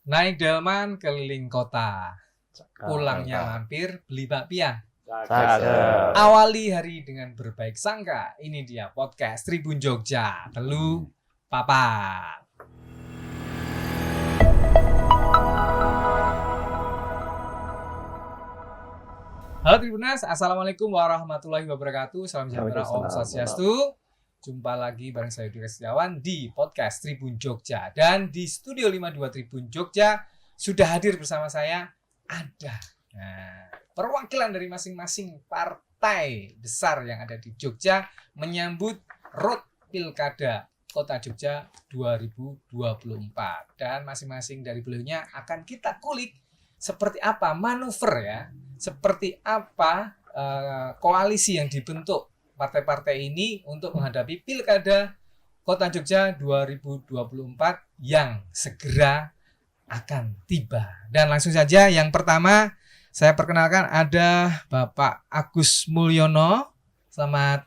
Naik delman keliling kota, pulangnya mampir beli bakpia. Awali hari dengan berbaik sangka. Ini dia podcast Tribun Jogja. Telu papat. Halo Tribunas, Assalamualaikum warahmatullahi wabarakatuh. Salam sejahtera, Om Swastiastu. Jumpa lagi bareng saya Yudi Setiawan di podcast Tribun Jogja. Dan di Studio 52 Tribun Jogja sudah hadir bersama saya ada perwakilan dari masing-masing partai besar yang ada di Jogja menyambut Road Pilkada Kota Jogja 2024. Dan masing-masing dari beliaunya akan kita kulik seperti apa manuver ya, seperti apa koalisi yang dibentuk partai-partai ini untuk menghadapi Pilkada Kota Jogja 2024 yang segera akan tiba. Dan langsung saja yang pertama saya perkenalkan ada Bapak Agus Mulyono. Selamat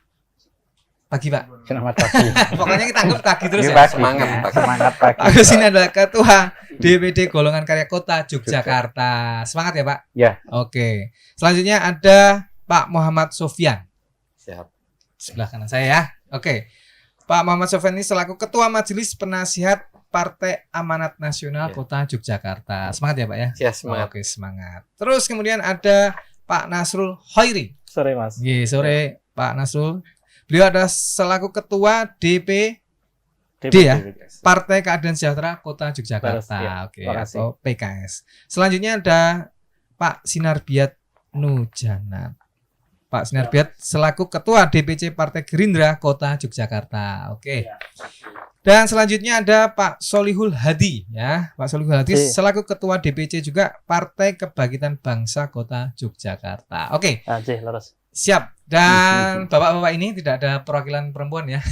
pagi Pak. Selamat pagi. Pokoknya kita anggap pagi terus ya. Semangat pagi. Agus ini adalah Ketua DPD Golongan Karya Kota Yogyakarta. Semangat ya Pak? Ya. Oke. Selanjutnya ada Pak Muhammad Sofyan. Siap. Sebelah kanan saya ya. Oke. Pak Muhammad Sofyan ini selaku Ketua Majelis Penasihat Partai Amanat Nasional Kota Yogyakarta. Semangat ya Pak ya? Ya, semangat. Oke, semangat. Terus kemudian ada Pak Nasrul Khairi. Sore Mas. Iya, sore Pak Nasrul. Beliau ada selaku Ketua DPD ya, Partai Keadilan Sejahtera Kota Yogyakarta. Oke, atau PKS. Selanjutnya ada Pak Sinarbiat Nujanat. Pak Sinarbiat selaku Ketua DPC Partai Gerindra Kota Yogyakarta. Oke. Dan selanjutnya ada Pak Solihul Hadi ya. Pak Solihul Hadi selaku Ketua DPC juga Partai Kebangkitan Bangsa Kota Yogyakarta. Oke. Lurus. Siap. Dan bapak-bapak ini tidak ada perwakilan perempuan ya.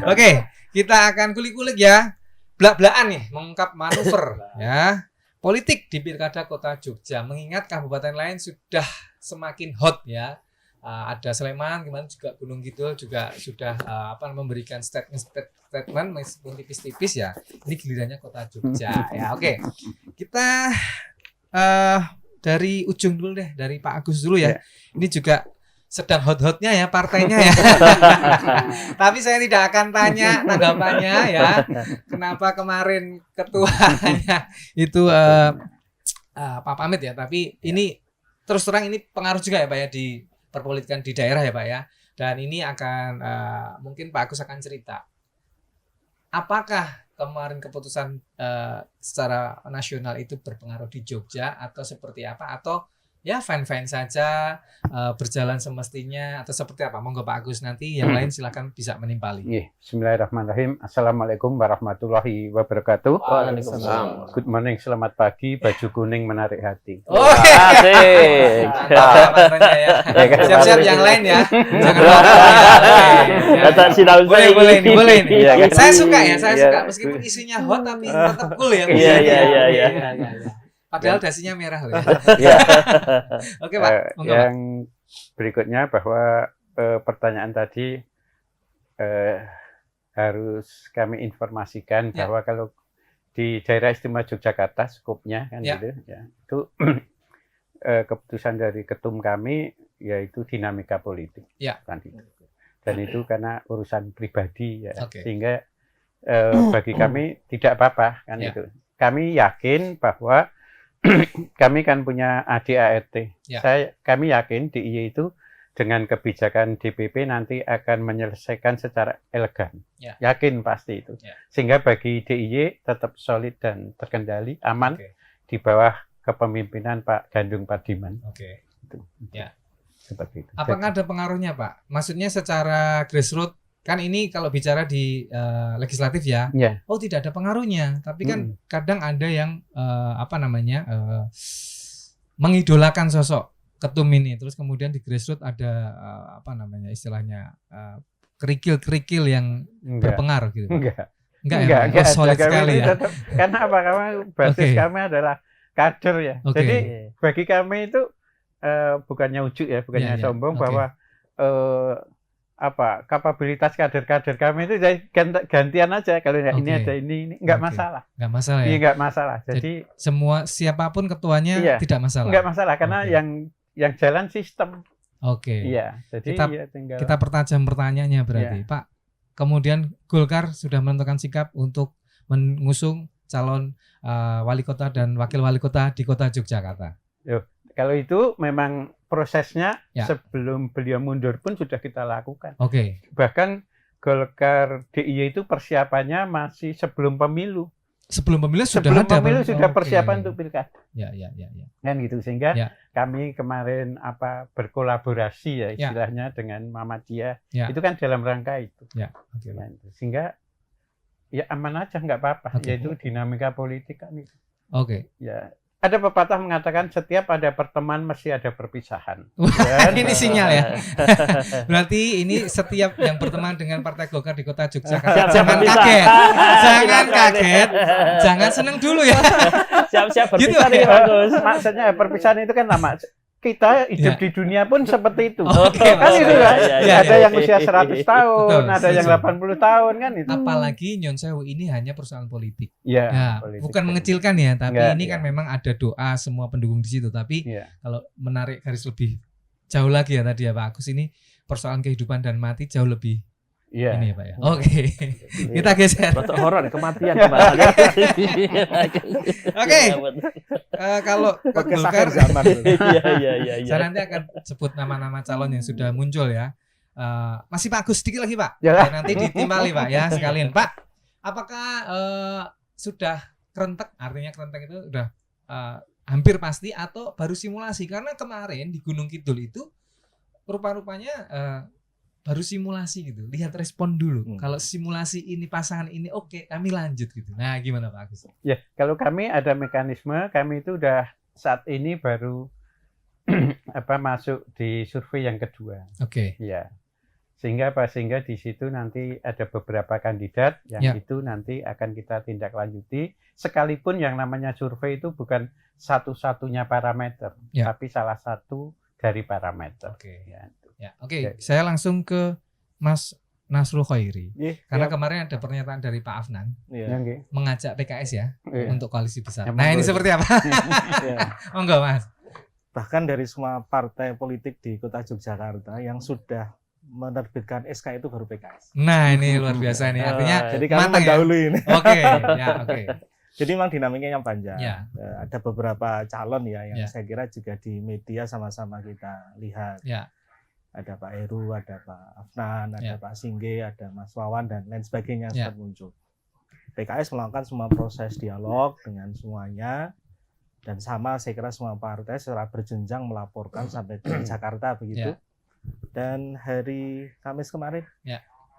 Oke, kita akan kulik-kulik ya. Belak-belakan nih mengungkap manuver ya. Politik di Pilkada Kota Jogja, mengingat kabupaten lain sudah semakin hot ya. Ada Sleman, kemarin juga Gunung Kidul juga sudah memberikan statement meskipun tipis-tipis ya. Ini gilirannya Kota Jogja ya. Oke. Kita dari ujung dulu deh, dari Pak Agus dulu ya. Ini juga sedang hot-hotnya ya partainya ya. Tapi saya tidak akan tanya tanggapannya ya. Kenapa kemarin ketuanya itu Pak Pamit ya. Tapi ini terus terang ini pengaruh juga ya Pak ya di perpolitikan di daerah ya Pak ya. Dan ini akan mungkin Pak Agus akan cerita. Apakah kemarin keputusan secara nasional itu berpengaruh di Jogja atau seperti apa, atau ya fine-fine saja, berjalan semestinya atau seperti apa? Monggo Pak Agus, nanti yang lain silakan bisa menimpali. Bismillahirrahmanirrahim. Assalamualaikum warahmatullahi wabarakatuh. Waalaikumsalam. Good morning, selamat pagi. Baju kuning menarik hati. Oh, asik. Siap-siap yang lain ya. Jangan lupa. Boleh nih. Saya suka meskipun isunya hot tapi tetap cool ya. Iya. Padahal dasinya merah loh. Ya. Oke Pak. Yang berikutnya bahwa pertanyaan tadi harus kami informasikan bahwa kalau di daerah istimewa Yogyakarta skupnya kan gitu ya, itu keputusan dari ketum kami yaitu dinamika politik kan itu. Dan itu karena urusan pribadi ya, sehingga bagi kami tidak apa-apa kan itu. Kami yakin bahwa kami kan punya ADART. Kami yakin DIY itu dengan kebijakan DPP nanti akan menyelesaikan secara elegan. Yakin pasti itu. Sehingga bagi DIY tetap solid dan terkendali, aman di bawah kepemimpinan Pak Gandung Pardiman. Itu. Seperti itu. Apakah ada pengaruhnya Pak? Maksudnya secara grassroots, kan ini kalau bicara di legislatif ya, oh tidak ada pengaruhnya. Tapi kan kadang ada yang mengidolakan sosok ketum ini, terus kemudian di grassroots ada istilahnya kerikil-kerikil yang berpengaruh gitu. Enggak, solid sekali ya. Karena apa? Karena basis kami adalah kader ya. Jadi bagi kami itu bukannya ujuk ya, bukannya sombong bahwa kapabilitas kader-kader kami itu gantian aja kalau ini ada ini nggak masalah. Nggak masalah ya. Iya nggak masalah. Jadi semua siapapun ketuanya tidak masalah. Nggak masalah karena yang jalan sistem. Oke. Iya. Jadi kita pertajam pertanyaannya berarti, Pak. Kemudian Golkar sudah menentukan sikap untuk mengusung calon wali kota dan wakil wali kota di kota Yogyakarta. Kalau itu memang prosesnya sebelum beliau mundur pun sudah kita lakukan. Oke. Bahkan Golkar DIY itu persiapannya masih sebelum pemilu. Sebelum pemilu sudah persiapan untuk pilkada. Ya. Kan gitu sehingga kami kemarin berkolaborasi ya istilahnya dengan Muhammadiyah. Itu kan dalam rangka itu. Ya. Sehingga ya aman aja nggak apa-apa. Yaitu dinamika politik kan itu. Oke. Ya. Ada pepatah mengatakan setiap ada pertemuan mesti ada perpisahan. Ini sinyal ya. Berarti ini setiap yang berteman dengan Partai Golkar di Kota Yogyakarta jangan kaget. Jangan kaget. Jangan seneng dulu ya. Siap-siap berpisah nih bagus. Maksudnya perpisahan itu kan lama. Kita hidup di dunia pun seperti itu. Kan itu kan. Ada yang usia 100 tahun, ada yang 80 tahun kan itu. Apalagi Nyon Sewu ini hanya persoalan politik. Politik. Bukan mengecilkan ya, tapi ini kan memang ada doa semua pendukung di situ. Tapi kalau menarik garis lebih jauh lagi ya tadi ya Pak Agus, ini persoalan kehidupan dan mati jauh lebih ini ya Pak ya. Oke. Kita geser. Betul horor kematian. Oke. Kalau ke Golkar zaman. Iya. Saya nanti akan sebut nama-nama calon yang sudah muncul ya. Masih Pak Agus sedikit lagi Pak. Nanti ditimbali Pak ya sekalian. Pak, apakah sudah kerentek? Artinya kerentek itu sudah hampir pasti atau baru simulasi? Karena kemarin di Gunung Kidul itu rupa-rupanya baru simulasi gitu, lihat respon dulu. Kalau simulasi ini pasangan ini oke, kami lanjut gitu. Nah, gimana Pak Agus? Ya, kalau kami ada mekanisme, kami itu udah saat ini baru masuk di survei yang kedua. Oke. Ya, sehingga di situ nanti ada beberapa kandidat yang itu nanti akan kita tindak lanjuti. Sekalipun yang namanya survei itu bukan satu-satunya parameter, tapi salah satu dari parameter. Oke. Saya langsung ke Mas Nasrul Khairi. Karena kemarin ada pernyataan dari Pak Afnan mengajak PKS untuk koalisi besar. Nah, ini seperti apa? Enggak, Mas. Bahkan dari semua partai politik di Kota Yogyakarta yang sudah menerbitkan SK itu baru PKS. Nah, ini luar biasa nih. Artinya jadi kami mendahului ini. Oke. Jadi memang dinamikanya yang panjang. Ada beberapa calon yang saya kira juga di media sama-sama kita lihat. Ada Pak Heru, ada Pak Afnan, ada Pak Singge, ada Mas Wawan dan lain sebagainya yang muncul. PKS melakukan semua proses dialog dengan semuanya dan sama saya kira semua partai secara berjenjang melaporkan sampai ke Jakarta begitu. Dan hari Kamis kemarin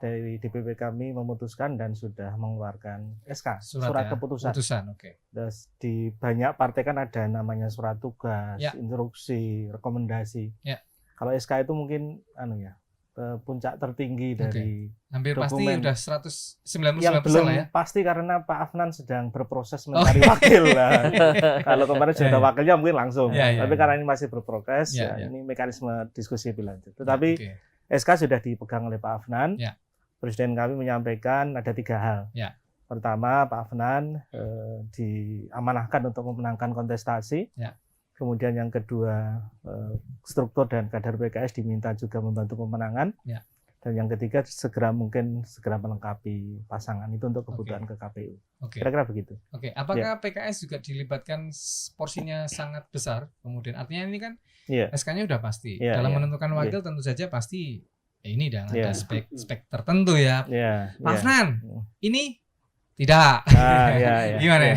dari DPP kami memutuskan dan sudah mengeluarkan SK, surat keputusan. Terus di banyak partai kan ada namanya surat tugas, instruksi, rekomendasi. Kalau SK itu mungkin puncak tertinggi dari hampir dokumen. Pasti udah 199% yang belum lah ya. Pasti karena Pak Afnan sedang berproses mencari wakil lah. Kalau kemarin sudah ada wakilnya mungkin langsung. Tapi karena ini masih berproses, ini mekanisme diskusi lebih lanjut. Tetapi SK sudah dipegang oleh Pak Afnan. Presiden kami menyampaikan ada 3 hal. Pertama, Pak Afnan diamanahkan untuk memenangkan kontestasi. Kemudian yang kedua, struktur dan kader PKS diminta juga membantu pemenangan. Dan yang ketiga, segera melengkapi pasangan itu untuk kebutuhan ke KPU. Kira-kira begitu. Apakah PKS juga dilibatkan porsinya sangat besar? Kemudian artinya ini kan SK-nya udah pasti. Dalam menentukan wakil tentu saja pasti ini dan ada spek tertentu ya. Pak Afnan, ini tidak. Gimana?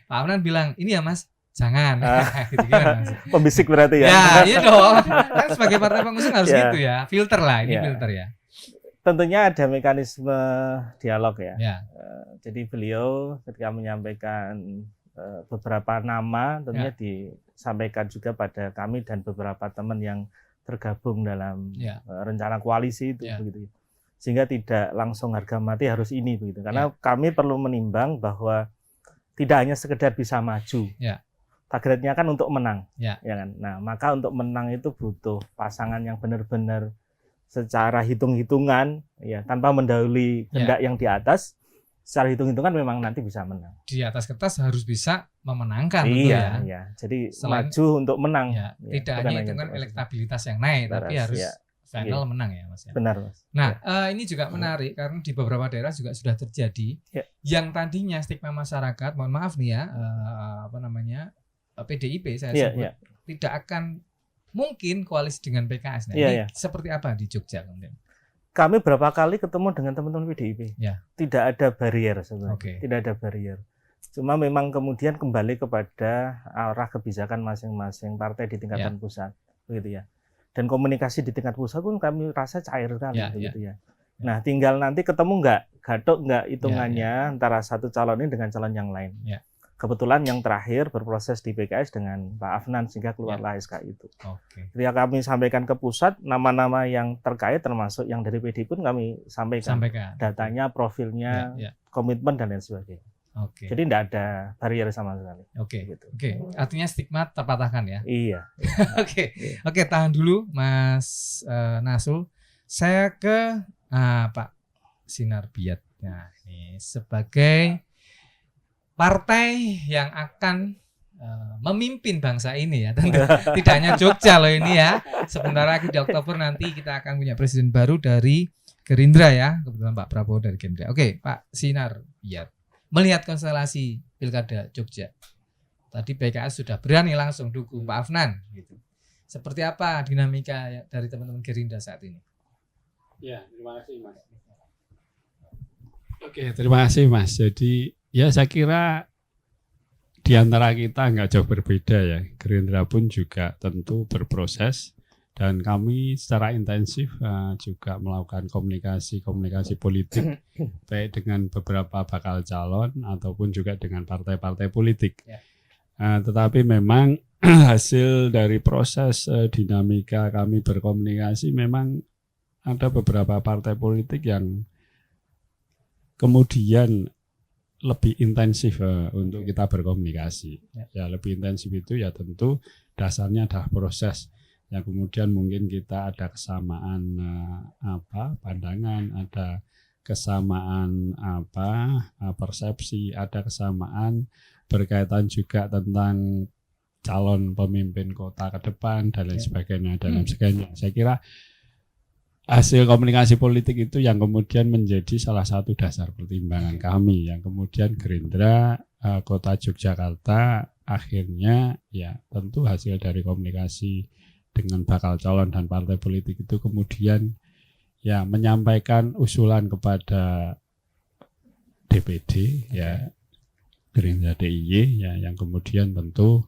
Pak Afnan bilang, ini ya Mas. Jangan. Gitu, gimana, Mas? Pembisik berarti ya. Iya dong. Kan sebagai partai pengusung harus gitu ya. Filter lah, ini filter ya. Tentunya ada mekanisme dialog ya. Jadi beliau ketika menyampaikan beberapa nama tentunya disampaikan juga pada kami dan beberapa teman yang tergabung dalam rencana koalisi itu begitu. Sehingga tidak langsung harga mati harus ini begitu. Karena kami perlu menimbang bahwa tidak hanya sekedar bisa maju. Targetnya kan untuk menang, kan? Nah, maka untuk menang itu butuh pasangan yang benar-benar secara hitung-hitungan ya tanpa mendahului kehendak yang di atas, secara hitung-hitungan memang nanti bisa menang. Di atas kertas harus bisa memenangkan iya, ya. Iya. Jadi Selain, maju untuk menang. Ya, tidak hanya hitungan elektabilitas yang naik, tapi harus final menang ya Mas ya. Benar Mas. Nah, ini juga menarik karena di beberapa daerah juga sudah terjadi yang tadinya stigma masyarakat, mohon maaf nih ya, PDIP saya sebut tidak akan mungkin koalisi dengan PKS. Nah, ini seperti apa di Jogja kemudian? Kami berapa kali ketemu dengan teman-teman PDIP. Tidak ada barrier sebenarnya. Tidak ada barrier. Cuma memang kemudian kembali kepada arah kebijakan masing-masing partai di tingkatan pusat, begitu ya. Dan komunikasi di tingkat pusat pun kami rasa cair sekali, begitu ya. Nah, tinggal nanti ketemu gatok nggak hitungannya antara satu calon ini dengan calon yang lain. Kebetulan yang terakhir berproses di PKS dengan Pak Afnan sehingga keluarlah SK itu. Ketika kami sampaikan ke pusat, nama-nama yang terkait termasuk yang dari PD pun kami sampaikan. Datanya, profilnya, komitmen dan lain sebagainya. Jadi tidak ada barrier sama sekali. Gitu. Artinya stigma terpatahkan ya. Iya. Oke, tahan dulu Mas Nasul. Saya ke Pak Sinar Biat. Nah, ini sebagai partai yang akan memimpin bangsa ini ya, tentu tidak hanya Jogja loh ini ya. Sebentar lagi di Oktober nanti kita akan punya presiden baru dari Gerindra ya, kebetulan Pak Prabowo dari Gerindra. Oke, Pak Sinar Biat. Melihat konstelasi Pilkada Jogja, tadi PKS sudah berani langsung dukung Pak Afnan, gitu. Seperti apa dinamika dari teman-teman Gerindra saat ini? Ya, terima kasih Mas. Oke, terima kasih Mas. Jadi ya saya kira di antara kita nggak jauh berbeda ya. Gerindra pun juga tentu berproses. Dan kami secara intensif juga melakukan komunikasi politik baik dengan beberapa bakal calon ataupun juga dengan partai-partai politik. Tetapi memang hasil dari proses dinamika kami berkomunikasi memang ada beberapa partai politik yang kemudian lebih intensif untuk kita berkomunikasi. Ya lebih intensif itu ya tentu dasarnya adalah proses. Yang kemudian mungkin kita ada kesamaan pandangan, ada kesamaan persepsi, ada kesamaan berkaitan juga tentang calon pemimpin kota ke depan dan lain sebagainya dan lain sebagainya. Saya kira hasil komunikasi politik itu yang kemudian menjadi salah satu dasar pertimbangan kami, yang kemudian Gerindra Kota Yogyakarta akhirnya ya tentu hasil dari komunikasi dengan bakal calon dan partai politik itu kemudian ya menyampaikan usulan kepada DPD ya Gerindra DIY ya, yang kemudian tentu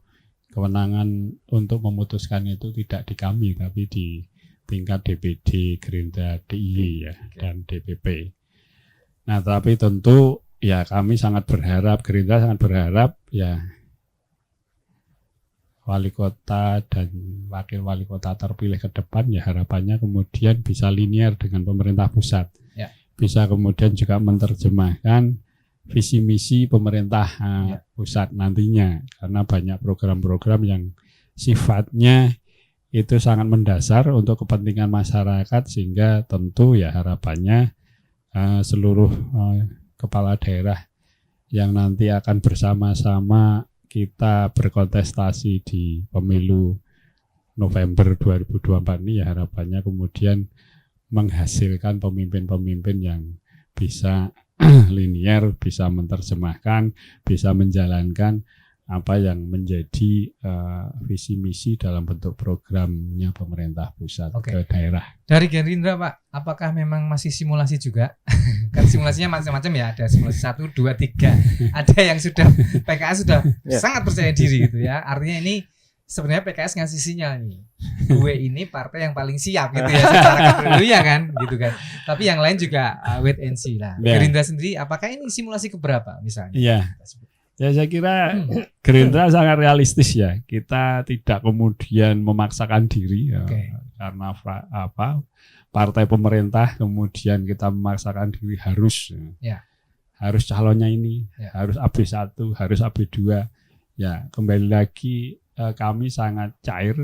kewenangan untuk memutuskan itu tidak di kami tapi di tingkat DPD Gerindra DIY ya dan DPP. Nah, tapi tentu ya kami sangat berharap, Gerindra sangat berharap ya wali kota dan wakil wali kota terpilih ke depan ya harapannya kemudian bisa linear dengan pemerintah pusat. Bisa kemudian juga menerjemahkan visi misi pemerintah pusat nantinya, karena banyak program-program yang sifatnya itu sangat mendasar untuk kepentingan masyarakat, sehingga tentu ya harapannya seluruh kepala daerah yang nanti akan bersama-sama kita berkontestasi di pemilu November 2024 ini ya harapannya kemudian menghasilkan pemimpin-pemimpin yang bisa linear, bisa menerjemahkan, bisa menjalankan apa yang menjadi visi misi dalam bentuk programnya pemerintah pusat ke daerah. Dari Gerindra Pak, apakah memang masih simulasi juga? Kan simulasinya macam-macam ya, ada simulasi 1, 2, 3. Ada yang sudah PKS sudah sangat percaya diri gitu ya. Artinya ini sebenarnya PKS ngasih sinyal nih, gue ini partai yang paling siap gitu ya secara kategori kan gitu kan. Tapi yang lain juga wait and see lah. Gerindra sendiri apakah ini simulasi keberapa misalnya? Iya. Ya saya kira Gerindra sangat realistis ya. Kita tidak kemudian memaksakan diri ya, karena partai pemerintah kemudian kita memaksakan diri harus harus calonnya ini, harus AB1, harus AB2. Ya kembali lagi kami sangat cair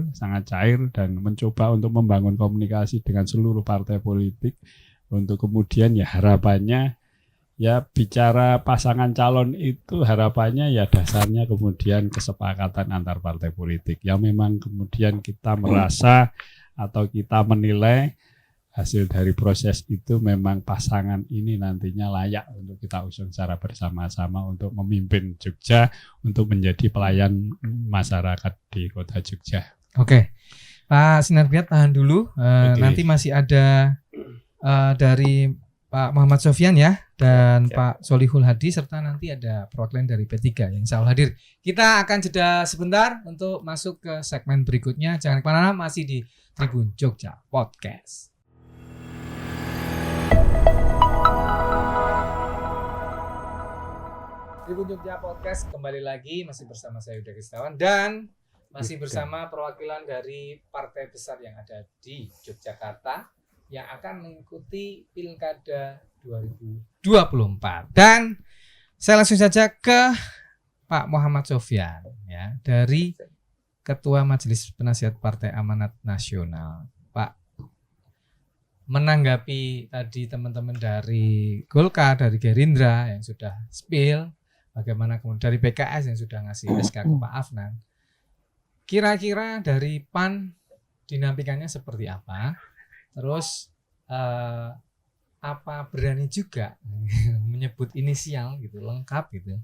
dan mencoba untuk membangun komunikasi dengan seluruh partai politik untuk kemudian ya harapannya ya bicara pasangan calon itu harapannya ya dasarnya kemudian kesepakatan antar partai politik yang memang kemudian kita merasa atau kita menilai hasil dari proses itu memang pasangan ini nantinya layak untuk kita usung secara bersama-sama untuk memimpin Jogja untuk menjadi pelayan masyarakat di Kota Jogja. Oke, Pak Sinarbiat tahan dulu. Nanti masih ada dari Pak Muhammad Sofyan ya dan Pak Solihul Hadi serta nanti ada perwakilan dari P3 yang insya Allah hadir. Kita akan jeda sebentar untuk masuk ke segmen berikutnya. Jangan kemana-mana, masih di Tribun Jogja Podcast. Tribun Jogja Podcast kembali lagi masih bersama saya Yuda Kristawan dan masih bersama perwakilan dari partai besar yang ada di Yogyakarta yang akan mengikuti Pilkada 2024. Dan saya langsung saja ke Pak Muhammad Sofyan ya, dari Ketua Majelis Penasihat Partai Amanat Nasional. Pak, menanggapi tadi teman-teman dari Golkar, dari Gerindra yang sudah spill, bagaimana kemudian dari PKS yang sudah ngasih SK ke Pak Afnan, kira-kira dari PAN dinamikanya seperti apa? Terus apa berani juga menyebut inisial gitu lengkap gitu?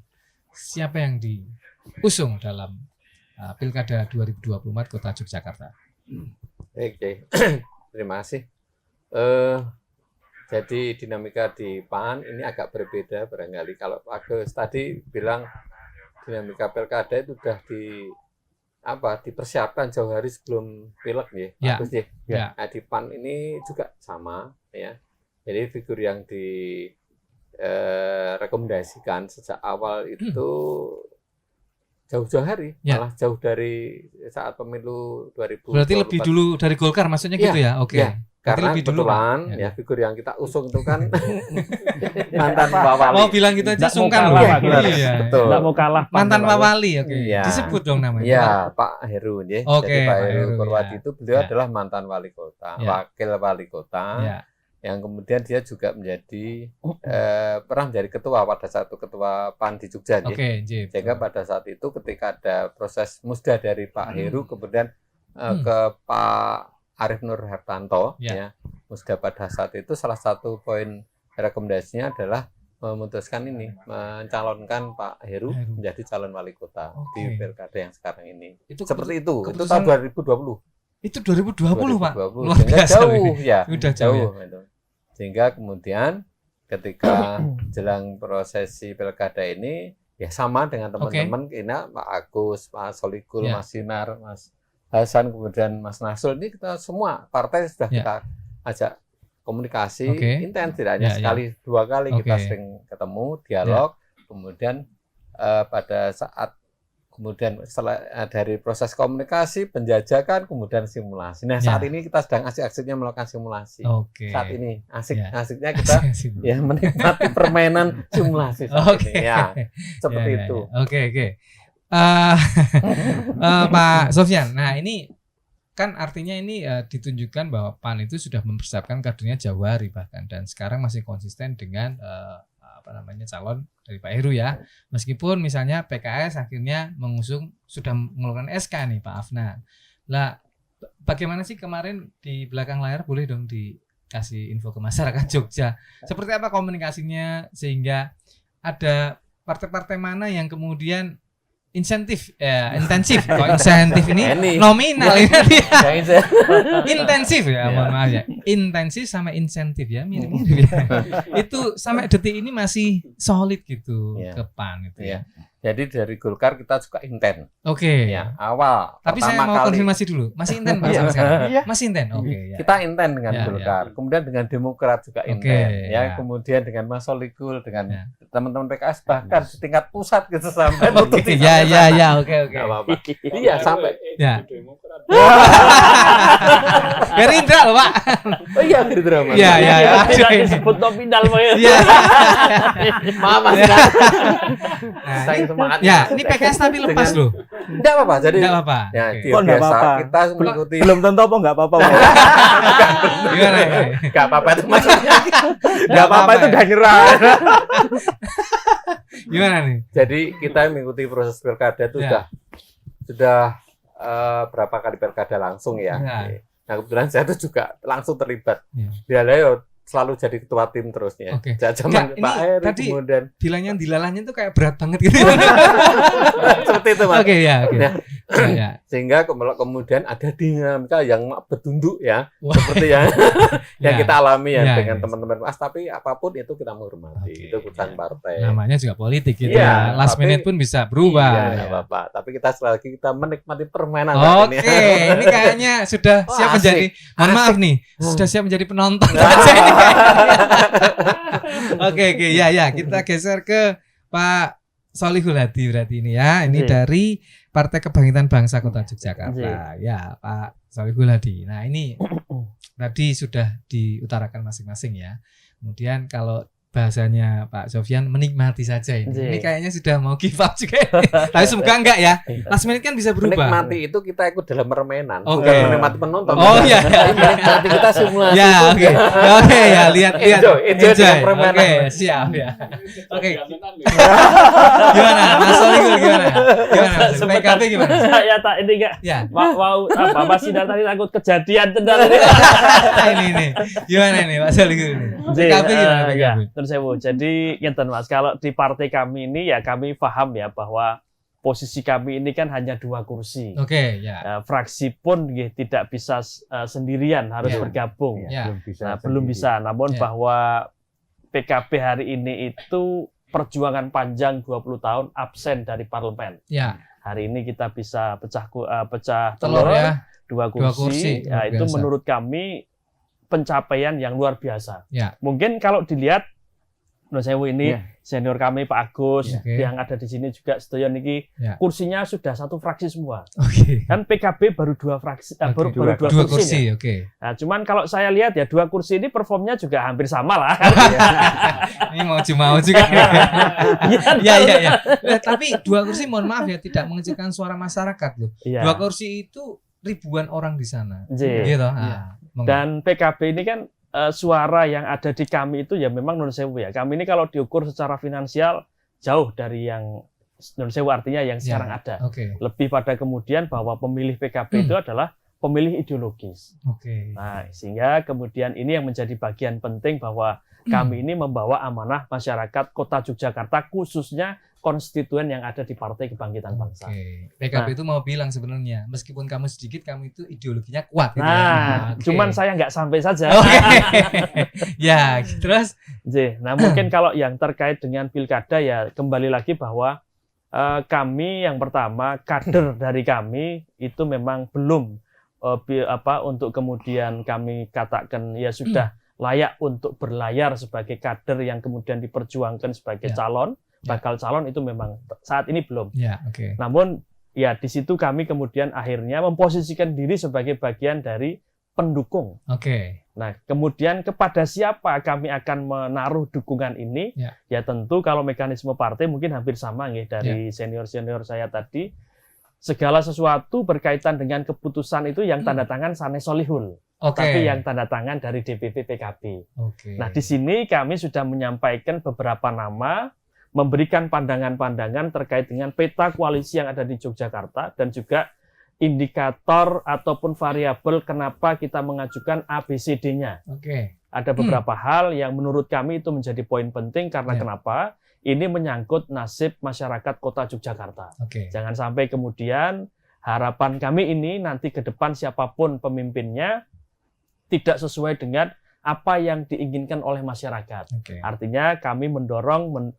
Siapa yang diusung dalam Pilkada 2024 Kota Yogyakarta? Oke. Terima kasih. Jadi dinamika di PAN ini agak berbeda barangkali. Kalau Pak Agus tadi bilang dinamika Pilkada itu sudah dipersiapkan jauh hari sebelum pilek ya. Bagus ya. Ya. Nah, di PAN ini juga sama ya. Jadi figur yang rekomendasikan sejak awal itu jauh-jauh hari, malah jauh dari saat pemilu 2024. Berarti lebih dulu dari Golkar maksudnya gitu ya? Oke. Ya. Karena lebih kebetulan dulu, ya figur yang kita usung itu kan mantan Pak Wali. Mau bilang gitu aja sungkan loh. Iya, betul. Nggak mau kalah. Mantan Pak Wali, oke. Ya. Disebut dong namanya. Iya, Pak Heru ya. Oke, jadi Pak Heru Heru, Purwadi ya. itu beliau adalah mantan wali kota, wakil wali kota. Ya. Yang kemudian dia juga menjadi pernah menjadi ketua pada saat itu ketua PAN di Jogja. Oke, sehingga pada saat itu ketika ada proses musda dari Pak Heru kemudian ke Pak Arif Nur Hartanto ya. Musda pada saat itu salah satu poin rekomendasinya adalah memutuskan ini mencalonkan Pak Heru menjadi calon wali kota di Pilkada yang sekarang ini. Seperti itu. Itu tahun 2020. Itu 2020, Pak. Luar sehingga biasa jauh ya. Udah jauh. Gitu. Sehingga kemudian ketika jelang prosesi Pilkada ini ya sama dengan teman-teman kita Pak Agus, Pak Solikul, Mas Sinar, Mas Hasan, kemudian Mas Nasul, ini kita semua partai sudah kita ajak komunikasi intens, tidak hanya sekali dua kali kita sering ketemu dialog, kemudian pada saat kemudian setelah dari proses komunikasi penjajakan kemudian simulasi. Nah saat ini kita sedang asik-asiknya melakukan simulasi. Saat ini asik-asiknya kita ya menikmati permainan simulasi saat ini ya seperti itu. Oke. Pak Sofyan, nah ini kan artinya ini ditunjukkan bahwa PAN itu sudah mempersiapkan kadernya jauh hari bahkan dan sekarang masih konsisten dengan calon dari Pak Heru ya. Meskipun misalnya PKS akhirnya mengusung sudah mengeluarkan SK nih Pak Afnan. Lah bagaimana sih kemarin di belakang layar, boleh dong dikasih info ke masyarakat Jogja. Seperti apa komunikasinya sehingga ada partai-partai mana yang kemudian intensif kok insentif ini nominal ini intensif ya, mohon maaf ya, intensif sama insentif ya mirip-mirip ya. Itu sampai detik ini masih solid gitu ke PAN gitu ya. Jadi dari Golkar kita juga inten. Ya, awal. Tapi saya mau konfirmasi dulu, masih inten Pak sekarang? Masih inten. Ya. Kita inten dengan Golkar. Kemudian dengan Demokrat juga inten. Kemudian dengan Mas Solikul, dengan teman-teman PKS bahkan setingkat pusat gitu sampai Oke. Iya sampai. Ya. Demokrat Gerindra loh Pak. Oh iya, Gerindra Mas. Iya. Tidak disebut nominal Pak. Iya. Maaf Mas. Saing semangat. Ya, ini PKS tapi lepas loh. Enggak apa-apa. Jadi Enggak apa-apa. ya, Oke. dia Kok nggak biasa apa-apa? kita mengikuti. Belum tentu apa nggak apa-apa. Pak? Gimana ini? Enggak apa-apa itu maksudnya. Enggak apa-apa itu ya? udah nyerah. Gimana nih? Jadi kita mengikuti proses pilkada itu Ya. sudah berapa kali pilkada langsung ya. Ya. Nah kebetulan saya itu juga langsung terlibat. Ya. Dia selalu jadi ketua tim terusnya. Oke. Zaman Enggak, Pak ini Heru tadi kemudian bilangnya dilalahnya tuh kayak berat banget gitu. seperti itu Mas. Oke ya, oke. Ya. Ya. Sehingga kemudian ada dinamika yang bertunduk ya, Wah. seperti yang Ya. kita alami ya, Ya, dengan ya. teman-teman Mas. Tapi apapun itu kita menghormati. Oke, Itu keputusan ya. partai. Namanya juga politik gitu Iya, ya. Last tapi- minute pun bisa berubah. Iya, Ya. nggak apa-apa. Tapi kita sekali lagi kita menikmati permainan saat Oke, ini. ini kayaknya sudah Wah, siap asik. menjadi, mohon Asik. maaf nih, sudah siap menjadi penonton saja ini kayaknya. Oke, ya, kita geser ke Pak Sholihul Hadi berarti ini ya. Ini Iya. dari Partai Kebangkitan Bangsa Kota Yogyakarta. Ya, Pak Sholihul Hadi. Nah, ini tadi sudah diutarakan masing-masing ya. Kemudian kalau bahasanya Pak Sofyan menikmati saja ini. Iya. Ini kayaknya sudah mau give up juga. Tapi semoga enggak ya. Last minute kan bisa berubah. Menikmati itu kita ikut dalam permainan, Oke. bukan menikmati penonton. Oh, iya. Tapi menikmati kita simulasi. Ya, itu. oke. Oke, ya, lihat. Enjoy dengan permainan. Oke, siap ya. Oke. Gimana? Mas Sholihul gimana? Gimana? Mas? PKB gimana? Saya tak ini enggak Ya. mau apa Mas Sinar tadi takut kejadian tenan ini. ini. Gimana ini Pak Sholihul ini? PKB gimana Ya, PKB? terus saya mau. Jadi ngeten Mas, kalau di partai kami ini ya kami paham ya bahwa posisi kami ini kan hanya 2 kursi. Oke, ya. Fraksi pun nggih, tidak bisa sendirian, harus Ya. bergabung. Ya. Belum bisa. Namun Ya. bahwa PKB hari ini itu perjuangan panjang 20 tahun absen dari parlemen. Ya, Hari ini kita bisa pecah telur ya. 2 Dua kursi, kursi. Ya, luar itu biasa. menurut kami pencapaian yang luar biasa. Ya. Mungkin kalau dilihat Nur Sewu ini Ya. senior kami Pak Agus Ya. Oke. yang ada di sini juga setuju niki Ya. kursinya sudah 1 fraksi semua. Oke. Kan PKB baru 2 fraksi, Oke. baru Dua 2 Dua kursi. kursi, oke. Nah, cuman kalau saya lihat ya 2 kursi ini performnya juga hampir sama lah. Ini mau juga. Ya. Tapi 2 kursi mohon maaf ya tidak mengecilkan suara masyarakat loh. Iya. 2 kursi itu ribuan orang di sana. Iya. Gitu. Dan PKB ini kan suara yang ada di kami itu ya memang Nun Sewu ya. Kami ini kalau diukur secara finansial jauh dari yang Nun Sewu artinya yang sekarang ada. Oke. Lebih pada kemudian bahwa pemilih PKB itu adalah pemilih ideologis. Oke. Nah, sehingga kemudian ini yang menjadi bagian penting bahwa kami ini membawa amanah masyarakat Kota Yogyakarta khususnya konstituen yang ada di Partai Kebangkitan Bangsa. Oke. PKB itu mau bilang sebenarnya meskipun kamu sedikit kamu itu ideologinya kuat gitu Nah, ya. Oke. cuman saya nggak sampai saja. Oke. Ya, terus Nah, mungkin kalau yang terkait dengan pilkada ya kembali lagi bahwa kami yang pertama kader dari kami itu memang belum untuk kemudian kami katakan ya sudah layak untuk berlayar sebagai kader yang kemudian diperjuangkan sebagai bakal calon itu memang saat ini belum. Ya, oke. Namun ya di situ kami kemudian akhirnya memposisikan diri sebagai bagian dari pendukung. Oke. Nah, kemudian kepada siapa kami akan menaruh dukungan ini? Ya tentu kalau mekanisme partai mungkin hampir sama nih dari senior-senior saya tadi. Segala sesuatu berkaitan dengan keputusan itu yang tanda tangan Sanes Sholihul. Oke. Tapi yang tanda tangan dari DPP PKB. Oke. Nah, di sini kami sudah menyampaikan beberapa nama, memberikan pandangan-pandangan terkait dengan peta koalisi yang ada di Yogyakarta dan juga indikator ataupun variabel kenapa kita mengajukan ABCD-nya. Oke. Ada beberapa hal yang menurut kami itu menjadi poin penting karena kenapa? Ini menyangkut nasib masyarakat Kota Yogyakarta. Oke. Jangan sampai kemudian harapan kami ini nanti ke depan siapapun pemimpinnya tidak sesuai dengan apa yang diinginkan oleh masyarakat. Oke. Artinya kami mendorong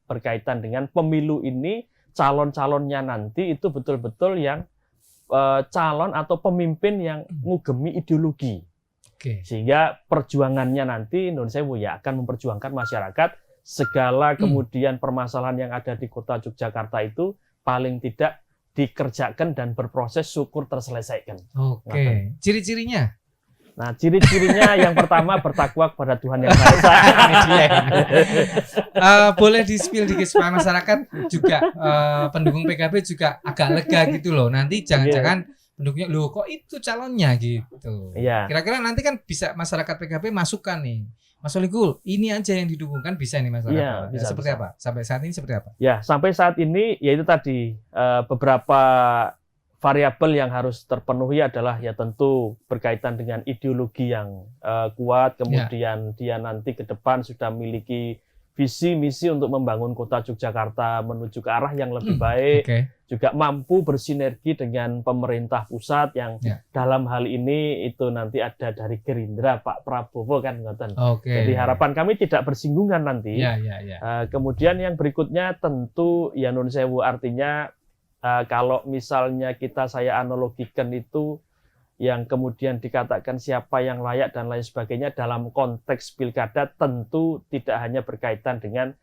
berkaitan dengan pemilu ini calon-calonnya nanti itu betul-betul yang calon atau pemimpin yang ngugemi ideologi. Oke. Sehingga perjuangannya nanti Nun Sewu ya akan memperjuangkan masyarakat segala kemudian permasalahan yang ada di Kota Yogyakarta itu paling tidak dikerjakan dan berproses syukur terselesaikan. Oke. Ciri-cirinya? Nah, ciri-cirinya yang pertama bertakwa kepada Tuhan Yang Maha Esa. Boleh di-spill dikit supaya masyarakat juga pendukung PKB juga agak lega gitu loh. Nanti jangan-jangan pendukungnya, loh kok itu calonnya gitu. Iya. Kira-kira nanti kan bisa masyarakat PKB masukkan nih, Mas Solikul, ini aja yang didukungkan bisa nih masyarakat. Iya, bisa, seperti bisa. apa? Sampai saat ini seperti apa? Ya, sampai saat ini yaitu tadi beberapa variabel yang harus terpenuhi adalah ya tentu berkaitan dengan ideologi yang kuat, kemudian dia nanti ke depan sudah memiliki visi misi untuk membangun kota Yogyakarta menuju ke arah yang lebih baik, juga mampu bersinergi dengan pemerintah pusat yang dalam hal ini itu nanti ada dari Gerindra Pak Prabowo kan ngoten. Jadi harapan kami tidak bersinggungan nanti. Kemudian yang berikutnya tentu ya nun sewu, artinya kalau misalnya saya analogikan itu yang kemudian dikatakan siapa yang layak dan lain sebagainya dalam konteks pilkada tentu tidak hanya berkaitan dengan